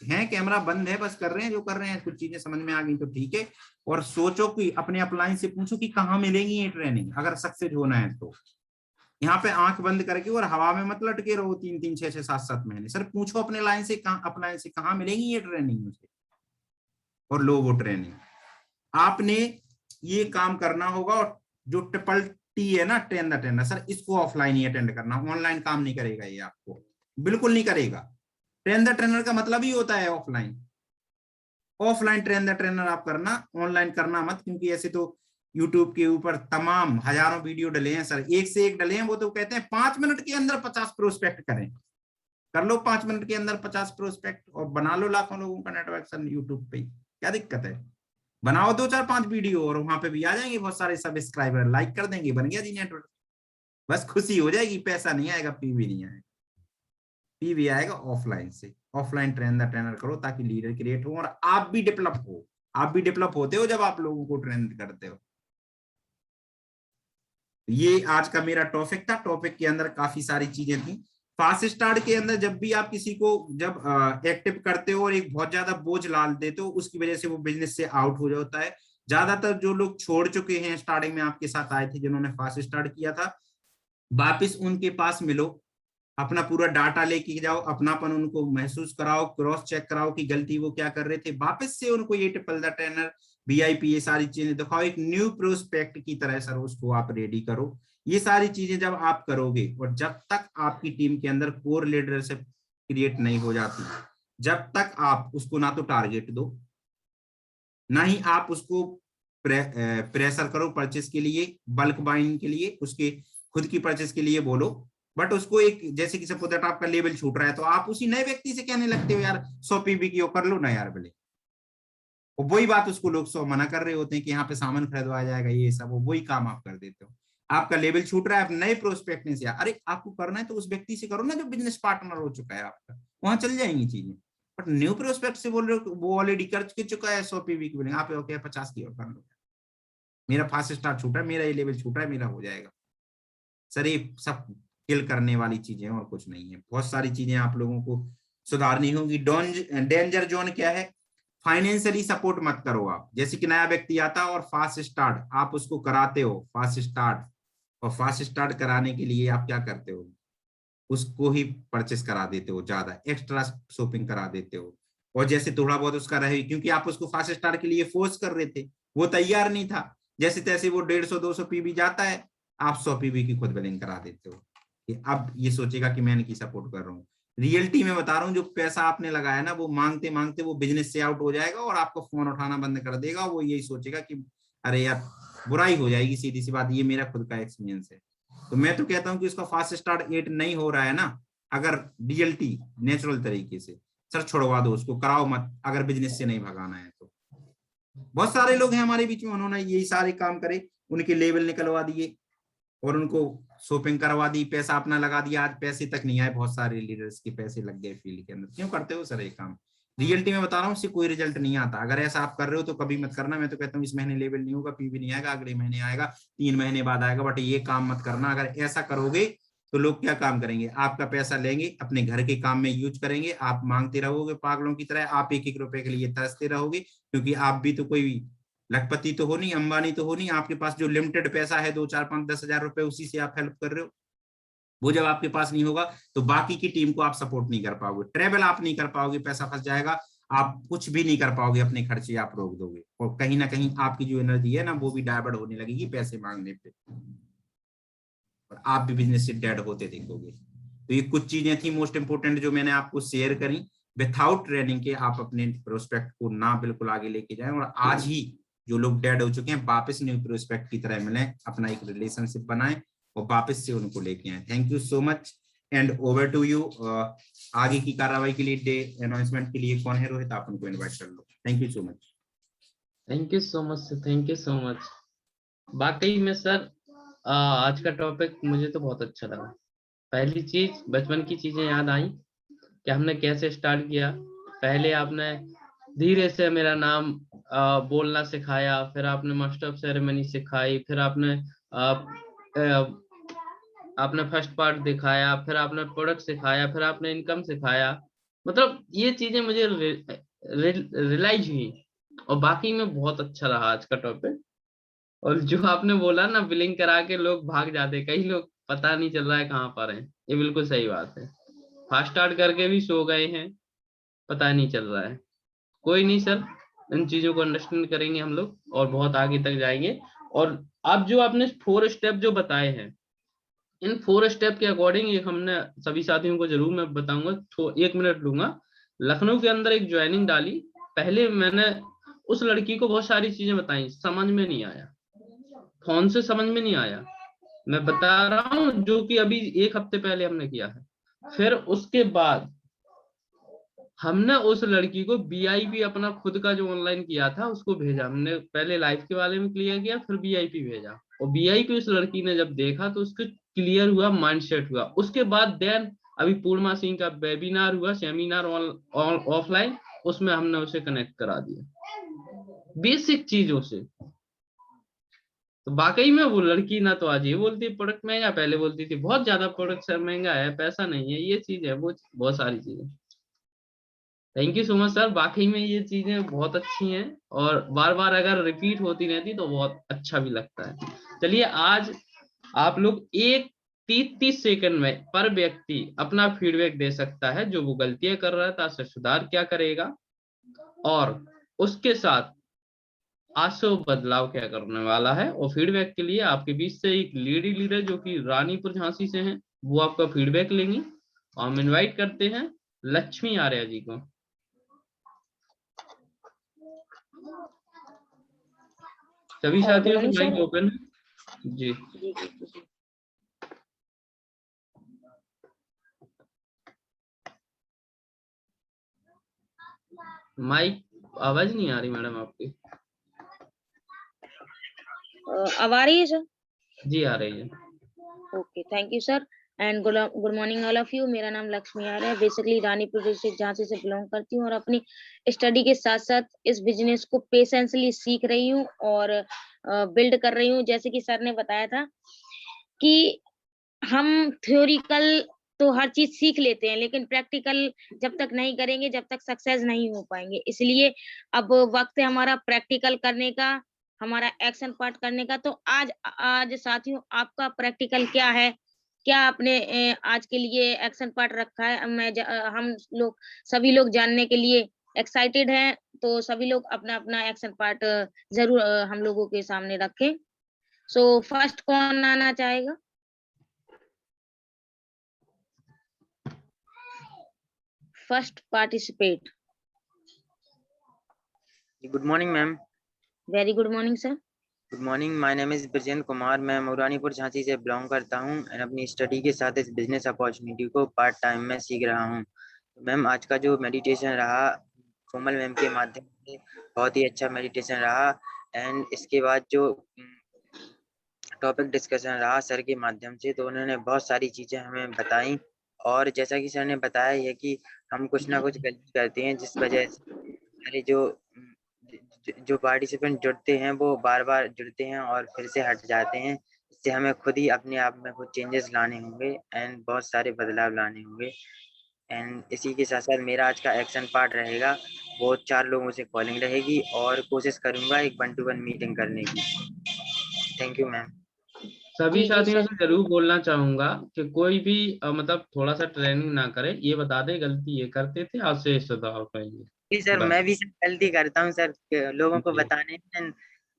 हैं, कैमरा बंद है, बस कर रहे हैं जो कर रहे हैं, कुछ चीजें समझ में आ गई तो ठीक है। और सोचो कि अपने अपलाइन से पूछो कि कहाँ मिलेगी ये ट्रेनिंग, अगर सक्सेस होना है तो। यहाँ पे आंख बंद करके और हवा में मत लटके रहो 3-3, 6-6, 7-7 महीने। सर पूछो अपने लाइन से, अपलाइन से कहाँ मिलेगी ये ट्रेनिंग मुझे, और लो वो ट्रेनिंग। आपने ये काम करना होगा। और जो ट्रिपल टी है ना, ट्रेन द ट्रेनर, सर इसको ऑफलाइन ही अटेंड करना, ऑनलाइन काम नहीं करेगा ये, आपको बिल्कुल नहीं करेगा। ट्रेन द ट्रेनर का मतलब ही होता है offline. Offline train the trainer आप करना, ऑनलाइन करना मत, क्योंकि ऐसे तो यूट्यूब के ऊपर तमाम हजारों वीडियो डले हैं सर, एक से एक डले हैं। वो तो कहते हैं 5 मिनट के अंदर 50 प्रोस्पेक्ट करें, कर लो 5 मिनट के अंदर 50 प्रोस्पेक्ट और बना लो लाखों लोगों का नेटवर्क सर यूट्यूब पे। क्या दिक्कत है? बनाओ 2-4-5 वीडियो और वहां पे भी आ जाएंगे बहुत सारे सब्सक्राइबर, लाइक कर देंगे, बन गया जी नेटवर्क। बस खुशी हो जाएगी, पैसा नहीं आएगा, पीवी नहीं आएगा। पीवी आएगा ऑफलाइन से। ऑफलाइन ट्रेन द ट्रेनर करो ताकि लीडर क्रिएट हो और आप भी डेवलप हो। आप भी डेवलप होते हो जब आप लोगों को ट्रेन करते हो। ये आज का मेरा टॉपिक था। टॉपिक के अंदर काफी सारी चीजें थी। फास्ट स्टार्ट के अंदर जब भी आप किसी को जब एक्टिव करते हो और एक बहुत ज्यादा बोझ डाल देते हो, उसकी वजह से वो बिजनेस से आउट हो जाता है। ज्यादातर जो लोग छोड़ चुके हैं, स्टार्टिंग में आपके साथ आए थे जिन्होंने फास्ट स्टार्ट किया था, वापिस उनके पास मिलो, अपना पूरा डाटा लेके जाओ, अपनापन उनको महसूस कराओ, क्रॉस चेक कराओ कि गलती वो क्या कर रहे थे, वापस से उनको ये ट्रिपल द ट्रेनर, VIP, ये सारी चीजें दिखाओ, एक न्यू प्रोस्पेक्ट की तरह सर उसको आप रेडी करो। ये सारी चीजें जब आप करोगे, और जब तक आपकी टीम के अंदर कोर लीडरशिप क्रिएट नहीं हो जाती, जब तक आप उसको ना तो टारगेट दो, ना ही आप उसको प्रेशर करो परचेस के लिए, बल्क बाइंग के लिए, उसके खुद की परचेस के लिए बोलो, बट उसको एक, जैसे कि सपोज दैट आपका लेवल छूट रहा है तो आप उसी नए व्यक्ति से कहने लगते हो यार 100 PB की कर लो ना यार भले, और वही बात उसको लोग 100 मना कर रहे होते हैं कि यहाँ पे सामान खरीदवाया जाएगा, ये सब वही काम आप कर देते हो। आपका लेवल छूट रहा है, आप नए प्रोस्पेक्ट से, अरे आपको करना है तो उस व्यक्ति से करो ना जो बिजनेस पार्टनर हो चुका है आपका, वहां चल जाएंगी चीजें। बट न्यू प्रोस्पेक्ट से बोल रहे हो वो ऑलरेडी कर चुका है 100 PB की, बोलेंगे आप 50 की और कर लो, मेरा फास्ट स्टार्ट छूटा है, मेरा ये लेवल छूटा है, मेरा हो जाएगा। सर ये सब किल करने वाली चीजें और कुछ नहीं है। बहुत सारी चीजें आप लोगों को सुधारनी होगी। डेंजर जोन क्या है? फाइनेंशियली सपोर्ट मत करो आप। जैसे कि नया व्यक्ति आता है और फास्ट स्टार्ट आप उसको कराते हो फास्ट स्टार्ट, और फास्ट स्टार्ट कराने के लिए आप क्या करते हो, उसको ही परचेस करा देते हो, ज्यादा एक्स्ट्रा शॉपिंग करा देते हो, और जैसे थोड़ा बहुत उसका रहे, क्योंकि आप उसको फास्ट स्टार्ट के लिए फोर्स कर रहे थे, वो तैयार नहीं था, जैसे तैसे वो 150-200 PB जाता है, आप 100 PB की खुद बिलिंग करा देते हो। अब ये सोचेगा कि मैं इनकी सपोर्ट कर रहा हूँ। रियलिटी में बता रहा हूँ, जो पैसा आपने लगाया ना, वो मांगते मांगते वो बिजनेस से आउट हो जाएगा और आपको फोन उठाना बंद कर देगा। वो यही सोचेगा कि अरे यार बुराई हो जाएगी, सीधी सी बात, ये मेरा खुद का एक्सपीरियंस है। तो मैं तो कहता हूँ कि उसका फास्ट स्टार्ट 8 नहीं हो रहा है ना, अगर DLT नेचुरल तरीके से, सर छुड़वा दो उसको, कराओ मत, अगर बिजनेस से नहीं भगाना है तो। बहुत सारे लोग हैं हमारे बीच में, उन्होंने यही सारे काम करे, उनके लेवल निकलवा दिए और उनको शॉपिंग करवा दी, पैसा अपना लगा दिया, आज पैसे तक नहीं आए, बहुत सारे लीडर्स के पैसे लग गए फील्ड के अंदर। क्यों करते हो सर ये काम? रियलिटी में बता रहा हूँ, इससे कोई रिजल्ट नहीं आता। अगर ऐसा आप कर रहे हो तो कभी मत करना। मैं तो कहता हूँ इस महीने लेवल नहीं होगा, PB नहीं आएगा, अगले महीने आएगा, 3 महीने बाद आएगा, बट ये काम मत करना। अगर ऐसा करोगे तो लोग क्या काम करेंगे? आपका पैसा लेंगे, अपने घर के काम में यूज करेंगे, आप मांगते रहोगे पागलों की तरह, आप 1-1 रुपए के लिए तरसते रहोगे, क्योंकि आप भी तो कोई लखपति तो हो नहीं, अंबानी तो हो नहीं, आपके पास जो लिमिटेड पैसा है 2, 4, 5, 10 हजार रुपए, उसी से आप हेल्प कर रहे हो। वो जब आपके पास नहीं होगा तो बाकी की टीम को आप सपोर्ट नहीं कर पाओगे, ट्रेवल आप नहीं कर पाओगे, पैसा फंस जाएगा, आप कुछ भी नहीं कर पाओगे, अपने खर्चे आप रोक दोगे, और कहीं ना कहीं आपकी जो एनर्जी है ना, वो भी डाइवर्ट होने लगेगी पैसे मांगने पे, और आप भी बिजनेस से डेड होते देखोगे। तो ये कुछ चीजें थी मोस्ट इंपोर्टेंट जो मैंने आपको शेयर करी। विथआउट ट्रेनिंग के आप अपने प्रोस्पेक्ट को ना बिल्कुल आगे लेके जाएं, और आज ही जो लोग डेड हो चुके हैं वापस न्यू प्रोस्पेक्ट की तरह मिलें, अपना एक रिलेशनशिप बनाएं और वापस से उनको लेके आए। Thank you so much and over to you. आगे की कार्रवाई के लिए, डे अनाउंसमेंट के लिए कौन है? रोहित, आप उनको इनवाइट कर लो। Thank you so much. Thank you so much sir, thank you so much. वाकई में सर आज का टॉपिक मुझे तो बहुत अच्छा लगा। पहली चीज, बचपन की चीजें याद आई कि हमने कैसे स्टार्ट किया। पहले आपने धीरे से मेरा नाम बोलना सिखाया, फिर आपने मास्टर ऑफ सेरेमनी सिखाई, फिर आपने फर्स्ट पार्ट दिखाया, फिर आपने प्रोडक्ट सिखाया, फिर आपने इनकम सिखाया। मतलब ये चीजें मुझे रियलाइज हुई, और बाकी में बहुत अच्छा रहा आज का टॉपिक। और जो आपने बोला ना, बिलिंग करा के लोग भाग जाते, कई लोग पता नहीं चल रहा है कहाँ पर हैं, ये बिल्कुल सही बात है। फास्ट स्टार्ट करके भी सो गए हैं, पता नहीं चल रहा है। कोई नहीं सर, इन चीजों को अंडरस्टैंड करेंगे हम लोग और बहुत आगे तक जाएंगे। और आप जो आपने 4 स्टेप जो बताए हैं, इन 4 स्टेप के अकॉर्डिंग एक हमने सभी साथियों को जरूर मैं बताऊंगा, 1 मिनट लूंगा। लखनऊ के अंदर एक ज्वाइनिंग डाली, पहले मैंने उस लड़की को बहुत सारी चीजें बताई, समझ में नहीं आया, फोन से समझ में नहीं आया। मैं बता रहा हूँ जो कि अभी 1 हफ्ते पहले हमने किया है। फिर उसके बाद हमने उस लड़की को VIP अपना खुद का जो ऑनलाइन किया था उसको भेजा। हमने पहले लाइव के बारे में क्लियर किया, फिर VIP भेजा, और VIP उस लड़की ने जब देखा तो उसको क्लियर हुआ, माइंडसेट हुआ। उसके बाद देन अभी पूर्णिमा सिंह का वेबिनार हुआ, सेमिनार ऑफलाइन, उसमें हमने उसे कनेक्ट करा दिया बेसिक चीजों से। तो वाकई में वो लड़की ना तो आज ये बोलती है प्रोडक्ट महंगा, पहले बोलती थी बहुत ज्यादा प्रोडक्ट सर महंगा है, पैसा नहीं है, ये चीज है, वो बहुत सारी चीजें। Thank you so much sir, वाकई में ये चीजें बहुत अच्छी हैं और बार बार अगर रिपीट होती रहती तो बहुत अच्छा भी लगता है। चलिए आज आप लोग एक 30 सेकंड में पर व्यक्ति अपना फीडबैक दे सकता है, जो वो गलतियां कर रहा था उससे सुधार क्या करेगा और उसके साथ आज से वो बदलाव क्या करने वाला है। और फीडबैक के लिए आपके बीच से एक लेडी लीडर जो कि रानीपुर झांसी से हैं, वो आपका फीडबैक लेंगी। और हम इनवाइट करते हैं लक्ष्मी आर्या जी को। सभी साथियों से माइक ओपन है जी। माइक आवाज नहीं आ रही मैडम आपकी। अब आ रही है सर? जी आ रही है। Okay, thank you sir and good morning all of you. मेरा नाम लक्ष्मी आर्या है, बेसिकली रानीपुर डिस्ट्रिक्ट झांसी से बिलोंग करती हूँ और अपनी स्टडी के साथ साथ इस बिजनेस को पेशेंसली सीख रही हूँ और बिल्ड कर रही हूँ। जैसे कि सर ने बताया था कि हम थ्योरिकल तो हर चीज सीख लेते हैं, लेकिन प्रैक्टिकल जब तक नहीं करेंगे जब तक सक्सेस नहीं हो पाएंगे। इसलिए अब वक्त है हमारा प्रैक्टिकल करने का, हमारा एक्शन पार्ट करने का। तो आज साथियों आपका प्रैक्टिकल क्या है, क्या आपने आज के लिए एक्शन पार्ट रखा है? हम लोग सभी लोग जानने के लिए एक्साइटेड हैं, तो सभी लोग अपना अपना एक्शन पार्ट जरूर हम लोगों के सामने रखें। सो फर्स्ट कौन आना चाहेगा? First participate. Good morning ma'am. Very good morning sir. Good morning, my name is Brajendra Kumar. मैं मुरानीपुर झांसी से बिलोंग करता हूं एंड अपनी स्टडी के साथ इस बिजनेस अपॉर्चुनिटी को पार्ट टाइम में सीख रहा हूं। मैम आज का जो मेडिटेशन रहा कोमल मैम के माध्यम से बहुत ही अच्छा मेडिटेशन रहा एंड इसके बाद जो टॉपिक डिस्कशन रहा सर के माध्यम से, तो उन्होंने बहुत सारी चीज़ें हमें बताई। और जैसा कि सर ने बताया है कि हम कुछ ना कुछ गलती करते हैं जिस वजह से हमारे जो पार्टिसिपेंट जुड़ते हैं वो बार बार जुड़ते हैं और फिर से हट जाते हैं। इससे हमें खुद ही अपने आप में कुछ चेंजेस लाने होंगे एंड बहुत सारे बदलाव लाने होंगे। एंड इसी के साथ साथ मेरा आज का एक्शन पार्ट रहेगा, वो 4 लोगों से कॉलिंग रहेगी और कोशिश करूंगा एक 1-to-1 मीटिंग करने की। Thank you ma'am. सभी साथियों से जरूर बोलना चाहूंगा कि कोई भी मतलब थोड़ा सा ट्रेनिंग ना करे, ये बता दे गलती ये करते थे, आज से सुधार पाएंगे। जी सर, मैं भी गलती करता हूँ सर, लोगों को बताने में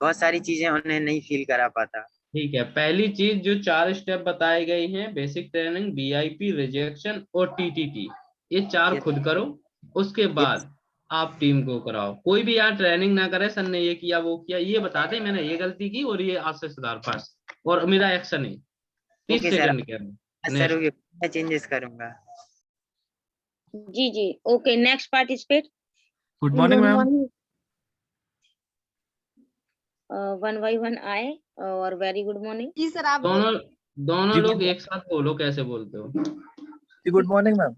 बहुत सारी चीजें उन्हें नहीं फील करा पाता। ठीक है, पहली चीज जो 4 स्टेप बताए गए हैं, बेसिक ट्रेनिंग, VIP, रिजेक्शन और TTT, ये 4 खुद करो। उसके बाद आप टीम को कराओ। कोई भी यहाँ ट्रेनिंग ना करे सर ने ये किया वो किया, ये बता दे मैंने ये गलती की और ये आज से सुधार पास और मेरा एक्शन है 30 सेकंड के अंदर। मैं चेंजेस करूंगा। जी जी okay, next participate. Good morning ma'am. 1 by 1 आए और वेरी गुड मॉर्निंग। जी सर आप दोनों लोग एक साथ बोलो, कैसे बोलते हो? Good morning ma'am.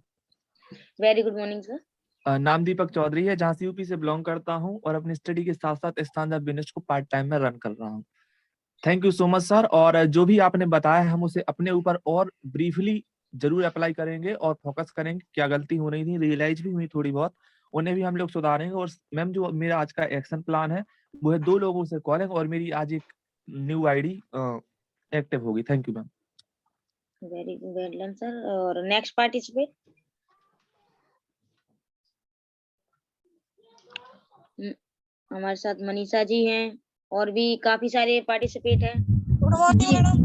Very good morning sir. नाम दीपक चौधरी है, झांसी यूपी से बिलोंग करता हूं और अपनी स्टडी के साथ साथ स्टैंड-अप बिजनेस को पार्ट टाइम में रन कर रहा हूं। Thank you so much sir. और जो भी आपने बताया हम उसे अपने ऊपर और ब्रीफली जरूर अप्लाई करेंगे और फोकस करेंगे। क्या गलती हो रही थी, रियलाइज भी हुई थोड़ी बहुत, उन्हें भी हम लोग सुधारेंगे। और मैम जो मेरा आज का एक्शन प्लान है वो है 2 लोगों से कॉलिंग और मेरी आज एक न्यू ID एक्टिव होगी। Thank you ma'am. Very well done sir. और नेक्स्ट पार्टिसिपेट। हमारे साथ मनीषा जी हैं और भी काफी सारे पार्टिसिपेट हैं। Good morning madam.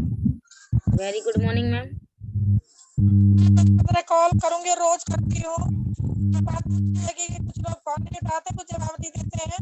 Very good morning ma'am. मैं कॉल करूंगी, रोज करती हूँ। बात है कि कुछ लोग कॉल नहीं उठाते, कुछ जवाब दे देते हैं।